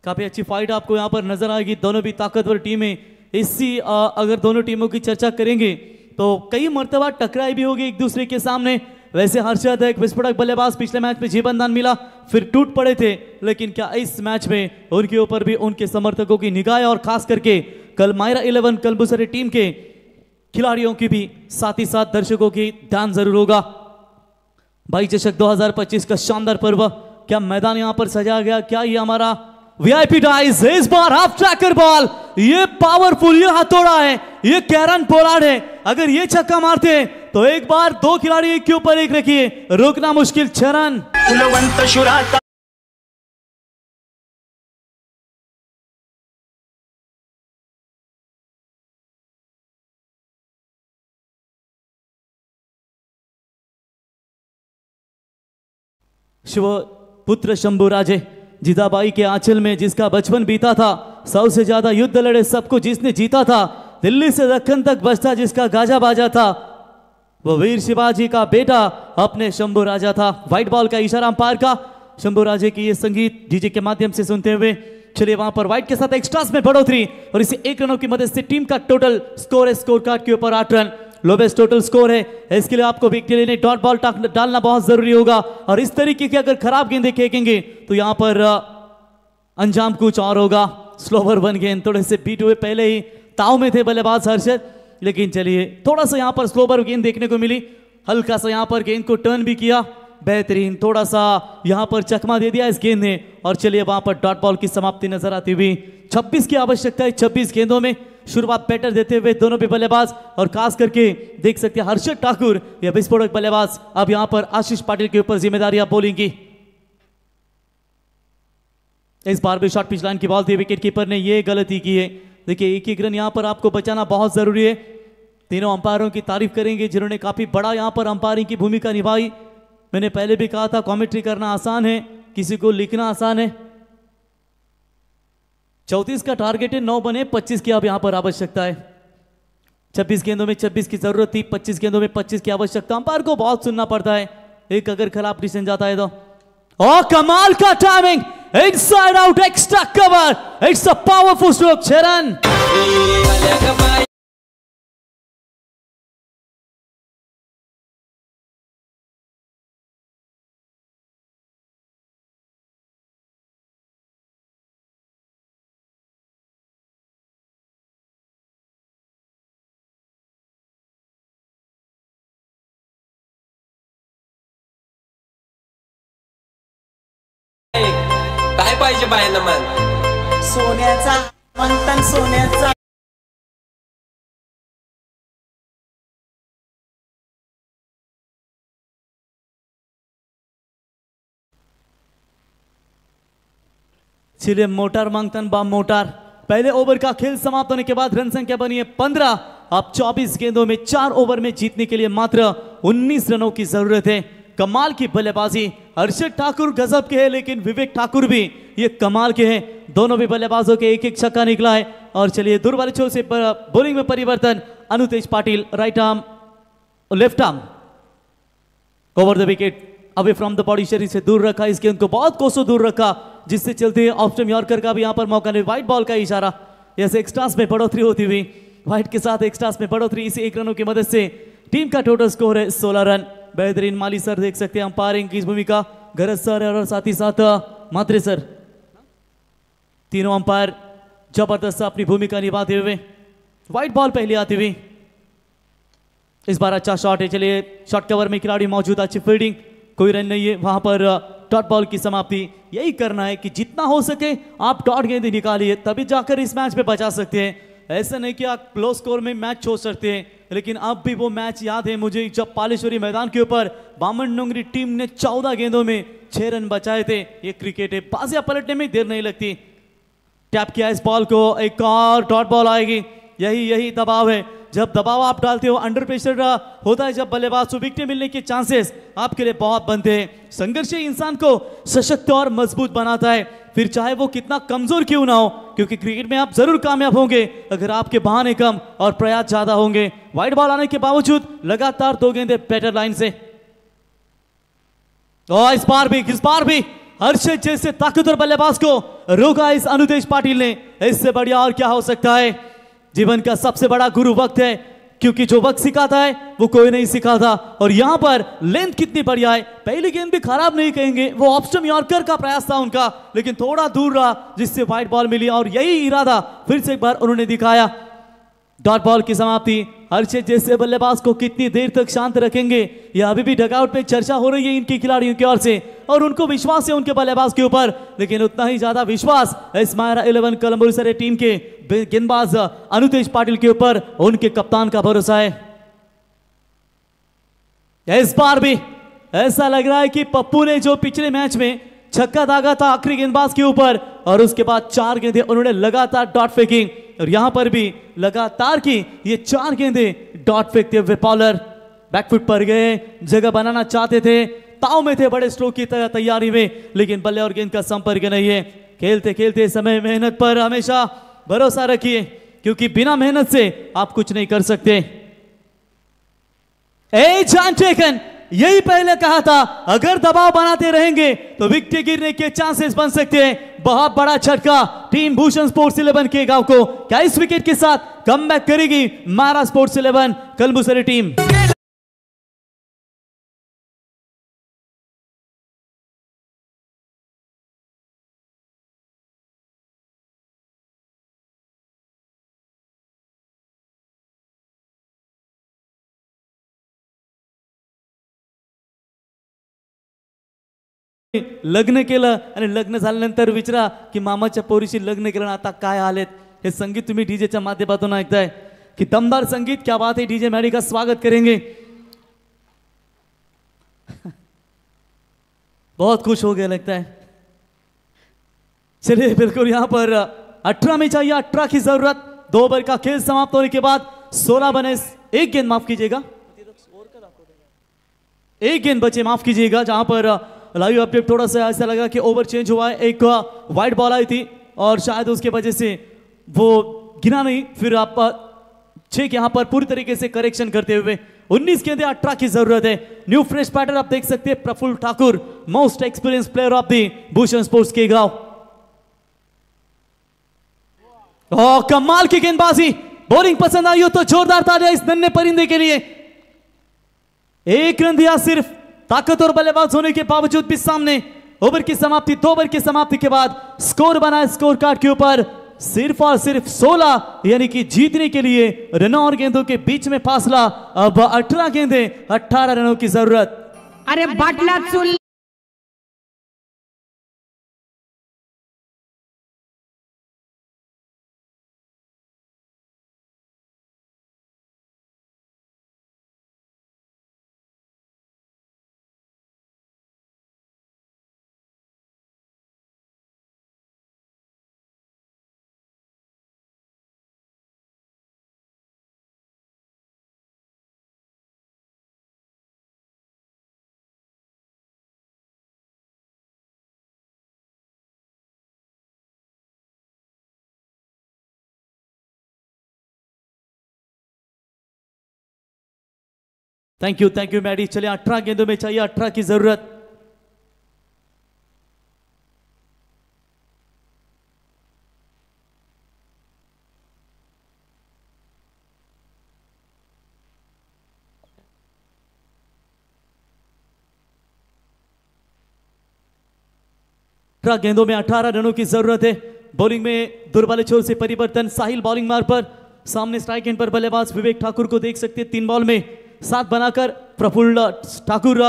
काफी अच्छी फाइट आपको यहाँ पर नजर आएगी, दोनों भी ताकतवर टीमें। इसी अगर दोनों टीमों की चर्चा करेंगे तो कई मर्तबा टकराई भी होगी एक दूसरे के सामने। वैसे हर्षद एक विस्फोटक बल्लेबाज, पिछले मैच में जीवनदान मिला फिर टूट पड़े थे, लेकिन क्या इस मैच में उनके ऊपर भी उनके समर्थकों की निगाह और खास करके कल मायरा 11 कलबुसरे टीम के खिलाड़ियों की भी साथ ही साथ दर्शकों की ध्यान जरूर होगा। भाई चषक 2025 का शानदार पर्व, क्या मैदान यहां पर सजाया गया, क्या ये हमारा वीआईपी डाइस इस बार हाफ ट्रैकर बॉल, ये पावरफुल, ये हथौड़ा है, ये कैरन पोलार्ड है, अगर ये छक्का मारते हैं तो एक बार 2 खिलाड़ी एक के ऊपर एक रखिए, रोकना मुश्किल। 6 रन। शिवपुत्र शंभुराजे, जीजाबाई के आंचल में जिसका बचपन बीता था, 100 से ज्यादा युद्ध लड़े, सबको जिसने जीता था, दिल्ली से दक्कन तक बसता जिसका गाजा बाजा था, वो वीर शिवाजी का बेटा अपने शंभू राजा था। व्हाइट बॉल का इशारा अंपायर का, शंभू राजे की ये संगीत डीजे के माध्यम से सुनते हुए चलिए वहां पर व्हाइट के साथ एक्स्ट्रास में बढ़ोतरी और इसे 1 रनों की मदद से टीम का टोटल स्कोर है स्कोर कार्ड के ऊपर 8 रन, लोवेस्ट टोटल स्कोर है। इसके लिए आपको विकेट लेने डॉट बॉल डालना बहुत जरूरी होगा और इस तरीके की अगर खराब गेंदें फेंकेंगे तो यहां पर अंजाम कुछ और होगा। स्लोवर 1 गेंद, थोड़े से बीट हुए, पहले ही ताव में थे बल्लेबाज हर्षद, लेकिन चलिए थोड़ा सा यहां पर स्लोवर गेंद देखने को मिली, हल्का सा यहां पर गेंद को टर्न भी किया, बेहतरीन, थोड़ा सा यहां पर चकमा दे दिया इस गेंद ने और चलिए वहां पर डॉट बॉल की समाप्ति नजर आती हुई। 26 की आवश्यकता है, 26 गेंदों में शुरुआत बैटर देते हुए दोनों भी बल्लेबाज और खास करके देख सकते हैं हर्षद ठाकुर या विस्फोटक बल्लेबाज। अब यहां पर आशीष पाटिल के ऊपर जिम्मेदारियां बॉलिंग की। इस बार भी शॉर्ट पिच लाइन की बॉल थी, विकेट कीपर ने ये गलती की है। देखिए 1-1 रन यहां पर आपको बचाना बहुत जरूरी है। तीनों अंपायरों की तारीफ करेंगे जिन्होंने काफी बड़ा यहां पर अंपायरिंग की भूमिका निभाई। मैंने पहले भी कहा था कमेंट्री करना आसान है, किसी को लिखना आसान है। 34 का टारगेट है, 9 बने, 25 की अब यहां पर आवश्यकता है। 26 गेंदों में 26 की जरूरत थी, 25 गेंदों में 25 की आवश्यकता। अंपायर को बहुत सुनना पड़ता है, एक अगर खराब डिसीजन जाता है तो। और कमाल का timing, inside out extra cover, it's a powerful stroke, 6 run. काय पाहिजे बायला मग? सोन्याचा मंथन सोन्याचा चलिए मोटार मांगतन बा मोटार। पहले ओवर का खेल समाप्त होने के बाद रन संख्या बनी है 15। अब 24 गेंदों में 4 ओवर में जीतने के लिए मात्र 19 रनों की जरूरत है। कमाल की बल्लेबाजी, हर्षद ठाकुर गजब के हैं लेकिन विवेक ठाकुर भी ये कमाल के हैं। दोनों भी बल्लेबाजों के एक एक छक्का निकला है और चलिए दूर वाले छोर से बॉलिंग में परिवर्तन। Anutej Patil right arm left arm over the wicket, away from the body, शरीर से दूर रखा इस गेंद को, बहुत कोसों दूर रखा जिससे चलते ऑफ स्टंप यॉर्कर का भी यहां पर मौका नहीं। व्हाइट बॉल का इशारा, जैसे एक्स्ट्रास में बढ़ोतरी होती हुई, व्हाइट के साथ एक्स्ट्रास में बढ़ोतरी, इसी 1 रनों की मदद से टीम का टोटल स्कोर है 16 रन। बेहतरीन माली सर देख सकते हैं अंपायरिंग की भूमिका, गरज सर और साथ ही साथ मात्रे सर, तीनों अंपायर जबरदस्त अपनी भूमिका निभाते हुए। व्हाइट बॉल पहले आती हुई, इस बार अच्छा शॉट है। चलिए शॉट कवर में खिलाड़ी मौजूद, अच्छी फील्डिंग, कोई रन नहीं है वहां पर। डॉट बॉल की समाप्ति। यही करना है कि जितना हो सके आप डॉट गेंद निकालिए, तभी जाकर इस मैच में बचा सकते हैं। ऐसा नहीं कि आप लो स्कोर में मैच छोड़ सकते हैं, लेकिन अब भी वो मैच याद है मुझे जब पालेश्वरी मैदान के ऊपर बामन डोंगरी टीम ने 14 गेंदों में 6 रन बचाए थे। ये क्रिकेट है, बाजियां पलटने में देर नहीं लगती। टैप किया इस बॉल को, एक और डॉट बॉल आएगी। यही दबाव है, जब दबाव आप डालते हो, अंडर प्रेशर होता है जब बल्लेबाज को विकेट मिलने के चांसेस आपके लिए बहुत बनते हैं। संघर्ष इंसान को सशक्त और मजबूत बनाता है, फिर चाहे वो कितना कमजोर क्यों ना हो, क्योंकि क्रिकेट में आप जरूर कामयाब होंगे अगर आपके बहाने कम और प्रयास ज्यादा होंगे। वाइड बॉल आने के बावजूद लगातार 2 गेंदे बैटर लाइन से, और इस बार भी हर्षित जैसे ताकतवर बल्लेबाज को रोका इस अनुदेश पाटिल ने। इससे बढ़िया और क्या हो सकता है। जीवन का सबसे बड़ा गुरु वक्त है, क्योंकि जो वक्त सिखाता है वो कोई नहीं सिखाता। और यहां पर लेंथ कितनी बढ़िया है, पहली गेंद भी खराब नहीं कहेंगे, वो ऑफ स्टंप यॉर्कर का प्रयास था उनका, लेकिन थोड़ा दूर रहा जिससे वाइड बॉल मिली, और यही इरादा फिर से एक बार उन्होंने दिखाया। डॉट बॉल की समाप्ति। हर्षित जैसे बल्लेबाज को कितनी देर तक शांत रखेंगे, यह अभी भी डगआउट में चर्चा हो रही है इनके खिलाड़ियों की ओर से, और उनको विश्वास है उनके बल्लेबाज के ऊपर, लेकिन उतना ही ज्यादा विश्वास इस मायरा 11 कलम्बुसरे टीम के गेंदबाज अनुतेज पाटिल के ऊपर उनके कप्तान का भरोसा है। इस बार भी ऐसा लग रहा है कि पप्पू ने जो पिछले मैच में छक्का दागा था आखिरी गेंदबाज के ऊपर, और उसके बाद 4 गेंदें उन्होंने लगातार डॉट फेंकी, और यहां पर भी लगातार की ये 4 गेंदें डॉट फेंकते हुए बॉलर बैकफुट पर गए, जगह बनाना चाहते थे, ताव में थे बड़े स्ट्रोक की तैयारी में, लेकिन बल्ले और गेंद का संपर्क नहीं है। खेलते खेलते समय मेहनत पर हमेशा भरोसा रखिए, क्योंकि बिना मेहनत से आप कुछ नहीं कर सकते। ए जान टेकन, यही पहले कहा था, अगर दबाव बनाते रहेंगे तो विकेट गिरने के चांसेस बन सकते हैं। बहुत बड़ा झटका टीम भूषण स्पोर्ट्स 11 के गांव को, क्या इस विकेट के साथ कमबैक करेगी मारा स्पोर्ट्स 11 कलम्बुसरे टीम? लग्न केलं आणि लग्न झाल्यानंतर विचारा की मामाच्या पोरीशी लग्न केलं, आता काय आलेत। हे संगीत तुम्ही डीजेच्या माध्यमातून ऐकताय कि दमदार संगीत, क्या बात है। डीजे मैडी का स्वागत करेंगे। बहुत खुश हो गया लगता है। चलिए बिल्कुल, यहां पर 18 में चाहिए 18 की जरूरत। 2 ओवर का खेल समाप्त होने के बाद 16 बने, 1 गेंद माफ कीजिएगा, 1 गेंद बचे, माफ कीजिएगा। जहां पर लाइव अपडेट थोड़ा सा ऐसा लगा कि ओवर चेंज हुआ है, एक वाइड बॉल आई थी और शायद उसके वजह से वो गिना नहीं। फिर आप 6 के यहां पर पूरी तरीके से करेक्शन करते हुए 19 गेंदें 18 की जरूरत है। न्यू फ्रेश बैटर आप देख सकते हैं, Praful Thakur, most experience player of the Bhushan sports Kegaon. कमाल की गेंदबाजी, बॉलिंग पसंद आई हो तो जोरदार तालियां इस नन्हे परिंदे के लिए। 1 रन दिया सिर्फ, ताकतवर बल्लेबाज होने के बावजूद भी सामने। ओवर की समाप्ति, 2 ओवर की समाप्ति के बाद स्कोर बना स्कोर कार्ड के ऊपर सिर्फ और सिर्फ 16, यानी कि जीतने के लिए रनों और गेंदों के बीच में फासला। अब 18 गेंदें 18 रनों की जरूरत। अरे बाटला चुल थैंक यू मैडी। चलिए 18 गेंदों में चाहिए 18 की जरूरत। गेंदों में 18 रनों की जरूरत है। बॉलिंग में दुर्बाले छोर से परिवर्तन, साहिल बॉलिंग मार पर, सामने स्ट्राइक एंड पर बल्लेबाज विवेक ठाकुर को देख सकते हैं। 3 बॉल में 7 बनाकर प्रफुल्ल ठाकुर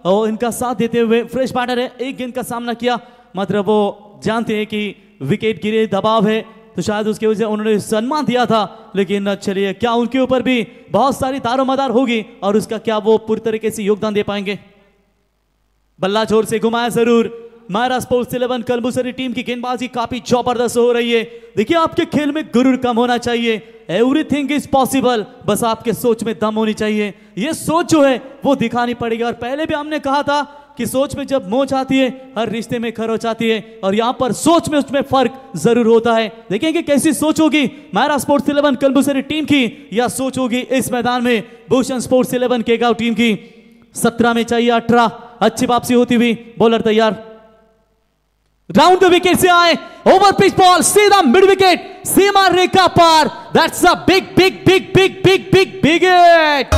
और इनका साथ देते हुए फ्रेश बैटर है, एक गेंद का सामना किया, मात्र वो जानते हैं कि विकेट गिरे, दबाव है, तो शायद उसके वजह से उन्होंने सम्मान दिया था। लेकिन चलिए, क्या उनके ऊपर भी बहुत सारी दारोमदार होगी और उसका क्या वो पूरी तरीके से योगदान दे पाएंगे। बल्ला जोर से घुमाया जरूर, मायरा स्पोर्ट्स 11 कलबुसरी टीम की गेंदबाजी काफी जबरदस्त हो रही है। देखिए, आपके खेल में गुरूर कम होना चाहिए, एवरीथिंग इज पॉसिबल, बस आपके सोच में दम होनी चाहिए। ये सोच जो है वो दिखानी पड़ेगी। और पहले भी हमने कहा था कि सोच में जब मोच आती है हर रिश्ते में खरोच आती है, और यहाँ पर सोच में उसमें फर्क जरूर होता है। देखेंगे कैसी सोच होगी मायरा स्पोर्ट्स 11 कलबुसरी टीम की, या सोच होगी इस मैदान में भूषण स्पोर्ट्स 11 के गांव टीम की। 17 में चाहिए 18, अच्छी वापसी होती हुई, बॉलर तैयार, राउंड द विकेट से आए, ओवर पिच बॉल सीधा मिड विकेट, सीमा रेखा पार, that's a big big big big big big big hit.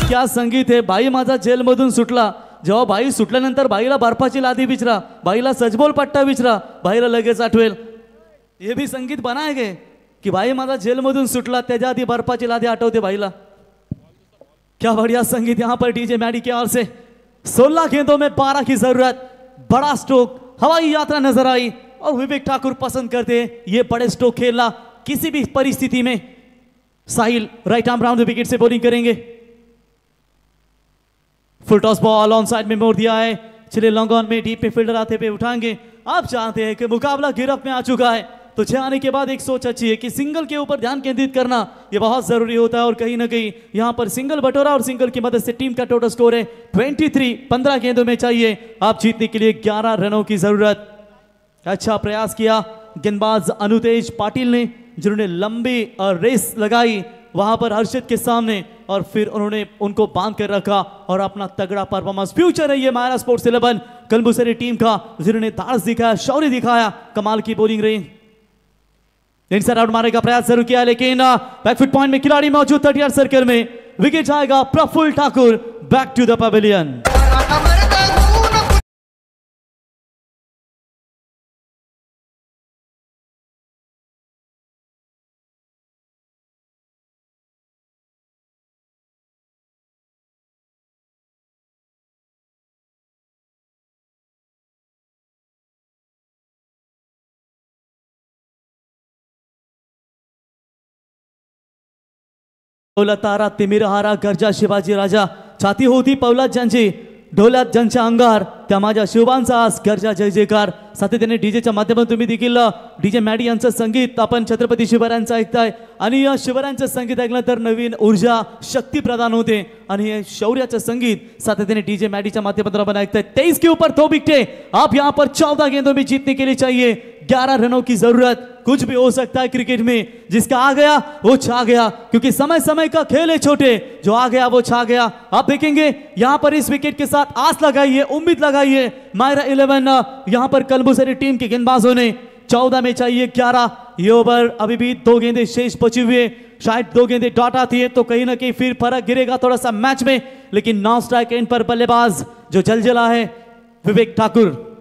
क्या संगीत आहे भाई, माझा जेलमधून सुटला, जेव्हा भाई सुटल्यानंतर भाईला बर्फाची लादी विचरा, भाईला सजबोल पट्टा विचरा, भाईला लगेच आठवेल। हे भी संगीत बनाए गए कि भाई माझा जेलमधून सुटला, त्याच्या आधी बर्फाची लादी आठवते भाईला। क्या बढ़िया संगीत यहाँ पर डीजे मैडी के ओर से। 16 गेंदों में 12 की जरूरत, बड़ा स्ट्रोक, हवाई यात्रा नजर आई, और विवेक ठाकुर पसंद करते हैं ये बड़े स्ट्रोक खेलना किसी भी परिस्थिति में। Sahil right arm round the wicket से बॉलिंग करेंगे, full toss ball on side में मोड़ दिया है। चलिए, लॉन्ग ऑन में डीप में फील्डर आते पे उठाएंगे। आप जानते हैं कि मुकाबला गिरफ्त में आ चुका है, तो 6 आने के बाद एक सोच अच्छी है कि सिंगल के ऊपर ध्यान केंद्रित करना ये बहुत जरूरी होता है। और कहीं ना कहीं यहां पर सिंगल बटोरा और सिंगल की मदद से टीम का टोटल स्कोर है 23। 15 गेंदों में चाहिए आप जीतने के लिए 11 रनों की जरूरत। अच्छा प्रयास किया गेंदबाज अनुतेज पाटिल ने, जिन्होंने लंबी रेस लगाई वहां पर हर्षित के सामने, और फिर उन्होंने उनको बांध कर रखा और अपना तगड़ा परफॉर्मेंस। फ्यूचर है ये मायरा स्पोर्ट्स 11 कलबुसरी टीम का, जिन्होंने धाड़स दिखाया, शौर्य दिखाया, कमाल की बॉलिंग रही। इनसाइड आउट मारने का प्रयास जरूर किया, लेकिन बैकफुट पॉइंट में खिलाड़ी मौजूद 30 यार्ड सर्कल में, विकेट जाएगा Praful Thakur, back to the pavilion. पौला तारा तिमिरहारा गर्जा शिवाजी राजा, छाती होती पौलात ज्यांची, ढोल्यात ज्यांच्या अंगार, त्या माझ्या शिवांचा आज गर्जा जय जयकार। सातत्याने डीजेच्या माध्यमातून तुम्ही देखील डीजे मॅडी यांचं संगीत आपण छत्रपती शिवरायांचं ऐकताय, आणि या शिवरायांचं संगीत ऐकल्यानंतर नवीन ऊर्जा शक्ती प्रदान होते, आणि हे शौर्याचं संगीत सातत्याने डीजे मॅडीच्या माध्यमातून आपण ऐकताय। 23 के ऊपर 2 विकेट, आप यहाँ पर 14 गेंदों में जीतने के लिए चाहिए 11 रनों की जरूरत। कुछ भी हो सकता है क्रिकेट में, जिसका आ गया वो छा गया, क्योंकि समय समय का खेल है छोटे, जो आ गया वो छा गया। आप देखेंगे यहाँ पर इस विकेट के साथ आस लगाइए, उम्मीद लगाइए मायरा 11 यहाँ पर कलबुसरी टीम के गेंदबाजों ने। 14 में चाहिए 11, ये ओवर अभी भी 2 गेंदें शेष बची हुए, शायद 2 गेंदें डॉट आती है तो कहीं ना कहीं फिर फर्क गिरेगा थोड़ा सा मैच में, लेकिन नॉन स्ट्राइक एंड पर बल्लेबाज जो जलजला है Vivek Thakur.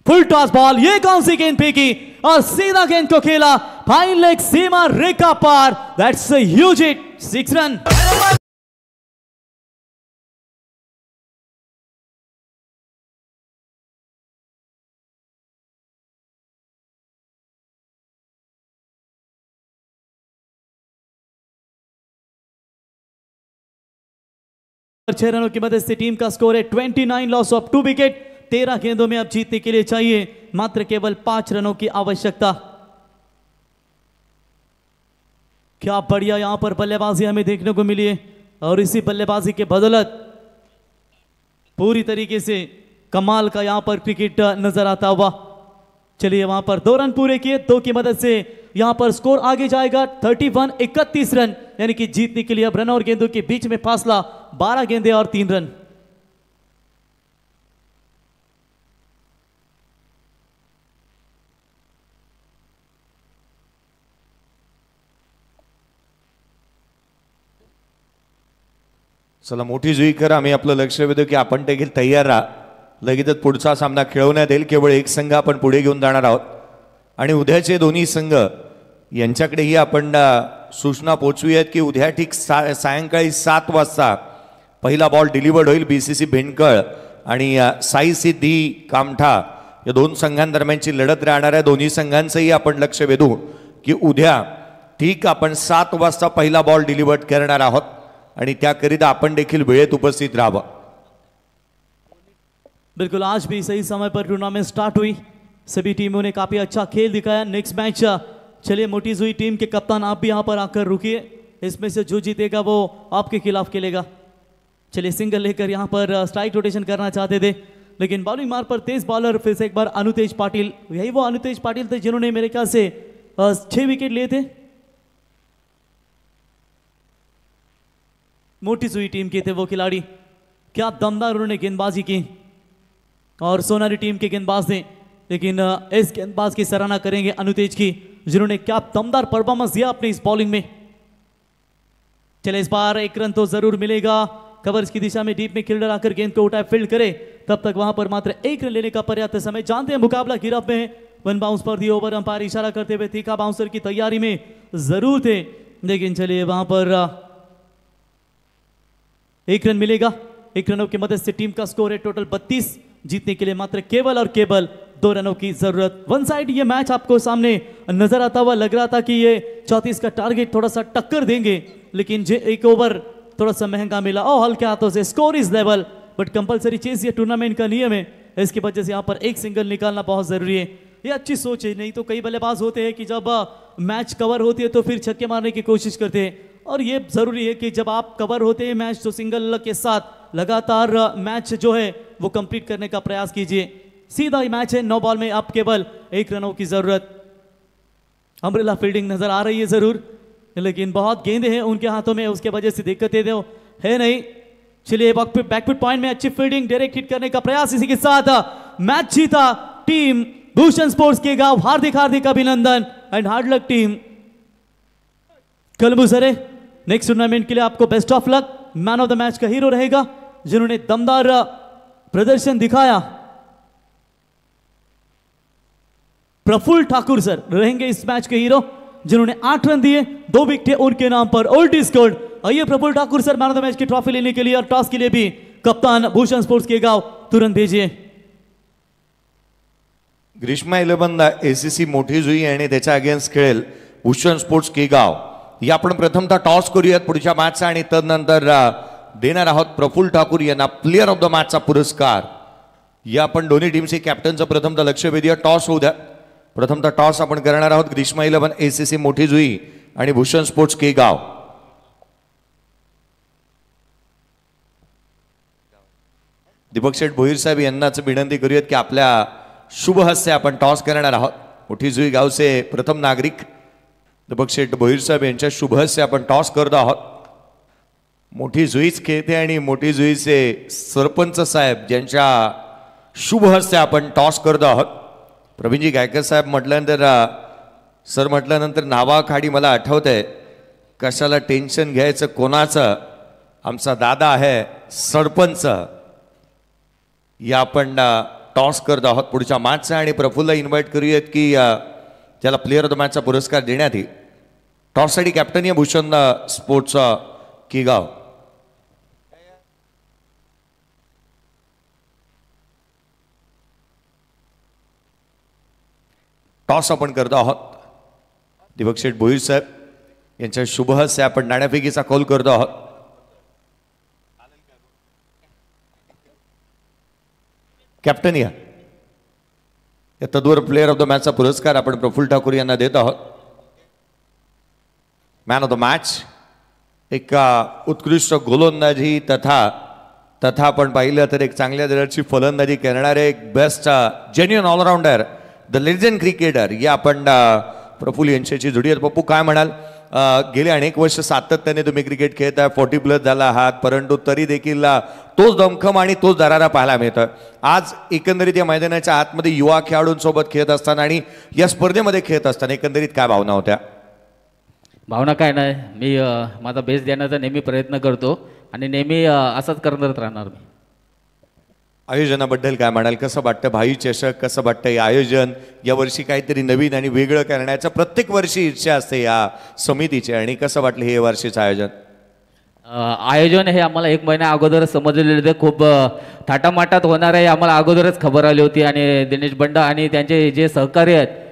Full toss ball, ये कौन सी गेंद फेंकी और सीधा गेंद को खेला, फाइन लेग सीमा रेखा पार, that's a huge hit, 6 run. छह रनों की मदद से टीम का स्कोर है 29, लॉस ऑफ 2 विकेट। 13 गेंदों में अब जीतने के लिए चाहिए मात्र केवल 5 रनों की आवश्यकता। क्या बढ़िया यहां पर बल्लेबाजी हमें देखने को मिली है, और इसी बल्लेबाजी के बदौलत पूरी तरीके से कमाल का यहां पर क्रिकेट नजर आता हुआ। चलिए, वहां पर 2 रन पूरे किए, 2 की मदद से यहां पर स्कोर आगे जाएगा 31, 31 रन, यानी कि जीतने के लिए अब रन और गेंदों के बीच में फासला 12 गेंदें और 3 रन। चला मोठी जुईकर, आम्ही आपलं लक्ष वेधू की आपण देखील तयार राहा. लगेचच पुढचा सामना खेळवण्यात येईल. केवळ एक संघ आपण पुढे घेऊन जाणार आहोत आणि उद्याचे दोन्ही संघ यांच्याकडेही आपण सूचना पोचवूयात की उद्या ठीक सायंकाळी 7 वाजता पहिला बॉल डिलिव्हर्ड होईल. BCC भेंडकळ आणि साई सिद्धी कामठा या दोन संघांदरम्यानची लढत राहणार आहे. दोन्ही संघांचंही आपण लक्ष वेधू की उद्या ठीक आपण 7 वाजता पहिला बॉल डिलिव्हर्ड करणार आहोत आणि त्याकरिता आपण देखील वेळेत उपस्थित राहावं. बिल्कुल, आज भी सही समय पर टूर्नामेंट स्टार्ट हुई. सभी टीमों ने काफ़ी अच्छा खेल दिखाया. नेक्स्ट मैच, चलिए मोटी जुई टीम के कप्तान आप भी यहाँ पर आकर रुकिए. इसमें से जो जीतेगा वो आपके खिलाफ खेलेगा. चलिए सिंगल लेकर यहाँ पर स्ट्राइक रोटेशन करना चाहते थे, लेकिन बॉलिंग मार पर तेज बॉलर फिर से एक बार अनुतेज पाटिल. यही वो अनुतेज पाटिल थे जिन्होंने मेरे ख्याल से 6 विकेट लिए थे. मोटी जुई टीम के थे वो खिलाड़ी. क्या दमदार उन्होंने गेंदबाजी की और सोनारी टीम के गेंदबाज ने, लेकिन इस गेंदबाज की सराहना करेंगे अनुतेज की, जिन्होंने क्या दमदार परफॉर्मेंस दिया अपनी इस बॉलिंग में. चले इस बार एक रन तो जरूर मिलेगा. कवर्स की दिशा में डीप में फील्डर आकर गेंद को उठाए फील्ड करे, तब तक वहां पर मात्र एक रन लेने का पर्याप्त समय. जानते हैं मुकाबला गिरफ्त में है. 1 बाउंस पर दिए ओवर. अंपायर इशारा करते हुए तीखा बाउंसर की तैयारी में जरूर थे, लेकिन चलिए वहां पर 1 रन मिलेगा. 1 रनों की मदद से टीम का स्कोर है टोटल 32. जीतने के लिए मात्र केवल और केवल 2 रनों की जरूरत. वन साइड ये मैच आपको सामने नजर आता हुआ लग रहा था कि ये 34 का टारगेट थोड़ा सा टक्कर देंगे, लेकिन जे एक ओवर थोड़ा सा महंगा मिला और हल्के हाथों से. Score is level but compulsory chase ये टूर्नामेंट का नियम है. इसकी वजह से यहाँ पर एक सिंगल निकालना बहुत जरूरी है. ये अच्छी सोच है. नहीं तो कई बल्लेबाज होते हैं कि जब मैच कवर होती है तो फिर छक्के मारने की कोशिश करते हैं, और ये जरूरी है कि जब आप कवर होते हैं मैच तो सिंगल के साथ लगातार मैच जो है वो कंप्लीट करने का प्रयास कीजिए. सीधा मैच है. 9 बॉल में आप केवल 1 रनों की जरूरत. अम्ब्रेला फील्डिंग नजर आ रही है जरूर, लेकिन बहुत गेंदे हैं उनके हाथों में, उसके वजह से दिक्कतें तो है नहीं. चलिए बैकफुट पॉइंट में अच्छी फील्डिंग, डायरेक्ट हिट करने का प्रयास. इसी के साथ मैच जीता टीम भूषण स्पोर्ट्स के गांव. हार्दिक हार्दिक अभिनंदन and hard luck team Kalbusare. Next tournament के लिए आपको best of luck. Man of the match का हीरो रहेगा जिन्होंने दमदार प्रदर्शन दिखाया, प्रफुल्ल ठाकुर सर रहेंगे इस मैच के हीरो, जिन्होंने 8 रन दिए, 2 विकेट उनके नाम पर. Old scored. आइए Praful Thakur sir man of the match की ट्रॉफी लेने के लिए और टॉस के लिए भी कप्तान भूषण स्पोर्ट्स के गांव तुरंत भेजिए. ग्रीष्मा 11 ACC मोठी जुई आणि त्याच्या अगेन्स्ट खेळेल भूषण स्पोर्ट्स केगाव. या आपण प्रथमतः टॉस करूयात पुढच्या मॅचचा आणि तदनंतर देणार आहोत प्रफुल्ल ठाकूर यांना प्लेअर ऑफ द मॅचचा पुरस्कार. या आपण दोन्ही टीमचे कॅप्टनचं प्रथमतः लक्ष वेधूया. टॉस होऊ द्या. प्रथमतः टॉस आपण करणार आहोत ग्रीष्मा 11 ACC मोठी जुई आणि भूषण स्पोर्ट्स केगाव. दीपक शेठ भोईर साहेब यांनाच विनंती करूयात की आपल्या शुभ हस्ते आपण टॉस करणार आहोत. मोठी जुई गावचे प्रथम नागरिक दीपक शेठ भोईर साहेब यांच्या शुभ हस्ते आपण टॉस करतो आहोत. मोठी जुईच खेळते आणि मोठी जुईचे सरपंच साहेब ज्यांच्या शुभ हस्ते आपण टॉस करतो आहोत. प्रवीणजी गायकर साहेब म्हटल्यानंतर सर म्हटल्यानंतर नावाखाली मला आठवतंय कशाला टेन्शन घ्यायचं कोणाचं, आमचा दादा आहे सरपंच. या आपण टॉस करत आहोत पुढच्या मॅचचा आणि प्रफुल्ला इन्व्हाइट करूयात की त्याला प्लेअर ऑफ द मॅचचा पुरस्कार देण्यात येईल. टॉससाठी कॅप्टन या भूषण स्पोर्ट्सचा केगाव. टॉस आपण करतो आहोत. दीपक शेठ भोईर साहेब यांच्या शुभ हस्ते आपण नाणेफेकीचा कॉल करतो आहोत. कॅप्टन या तद्वर प्लेअर ऑफ द मॅचचा पुरस्कार आपण प्रफुल्ल ठाकूर यांना देत आहोत. मॅन ऑफ द मॅच एक उत्कृष्ट गोलंदाजी तथा आपण पाहिलं तर एक चांगल्या दर्जाची फलंदाजी करणारे एक best genuine allrounder the legend cricketer या आपण प्रफुल्ल यांच्याची जोडी आहे. पप्पू काय म्हणाल, गेले अनेक वर्ष सातत्याने तुम्ही क्रिकेट खेळताय, 40+ झाला आहात, परंतु तरी देखील तोच दमखम आणि तोच दरारा पाहायला मिळतं. आज एकंदरीत या मैदानाच्या आतमध्ये युवा खेळाडूंसोबत खेळत असताना आणि या स्पर्धेमध्ये खेळत असताना एकंदरीत काय भावना होत्या? भावना काय नाही, मी माझा बेस्ट देण्याचा नेहमी प्रयत्न करतो, आणि नेहमी असंच करत राहणार मी. आयोजनाबद्दल काय म्हणाल? कसं वाटतं भाई चषक? कसं वाटतं हे आयोजन? यावर्षी काहीतरी नवीन आणि वेगळं करण्याचं प्रत्येक वर्षी इच्छा असते या समितीची, आणि कसं वाटलं हे वर्षीचं आयोजन? आयोजन हे आम्हाला 1 महिन्या अगोदरच समजलेले होते. खूप थाटामाटात होणार आहे आम्हाला अगोदरच खबर आली होती. आणि दिनेश बंडा आणि त्यांचे जे सहकारी आहेत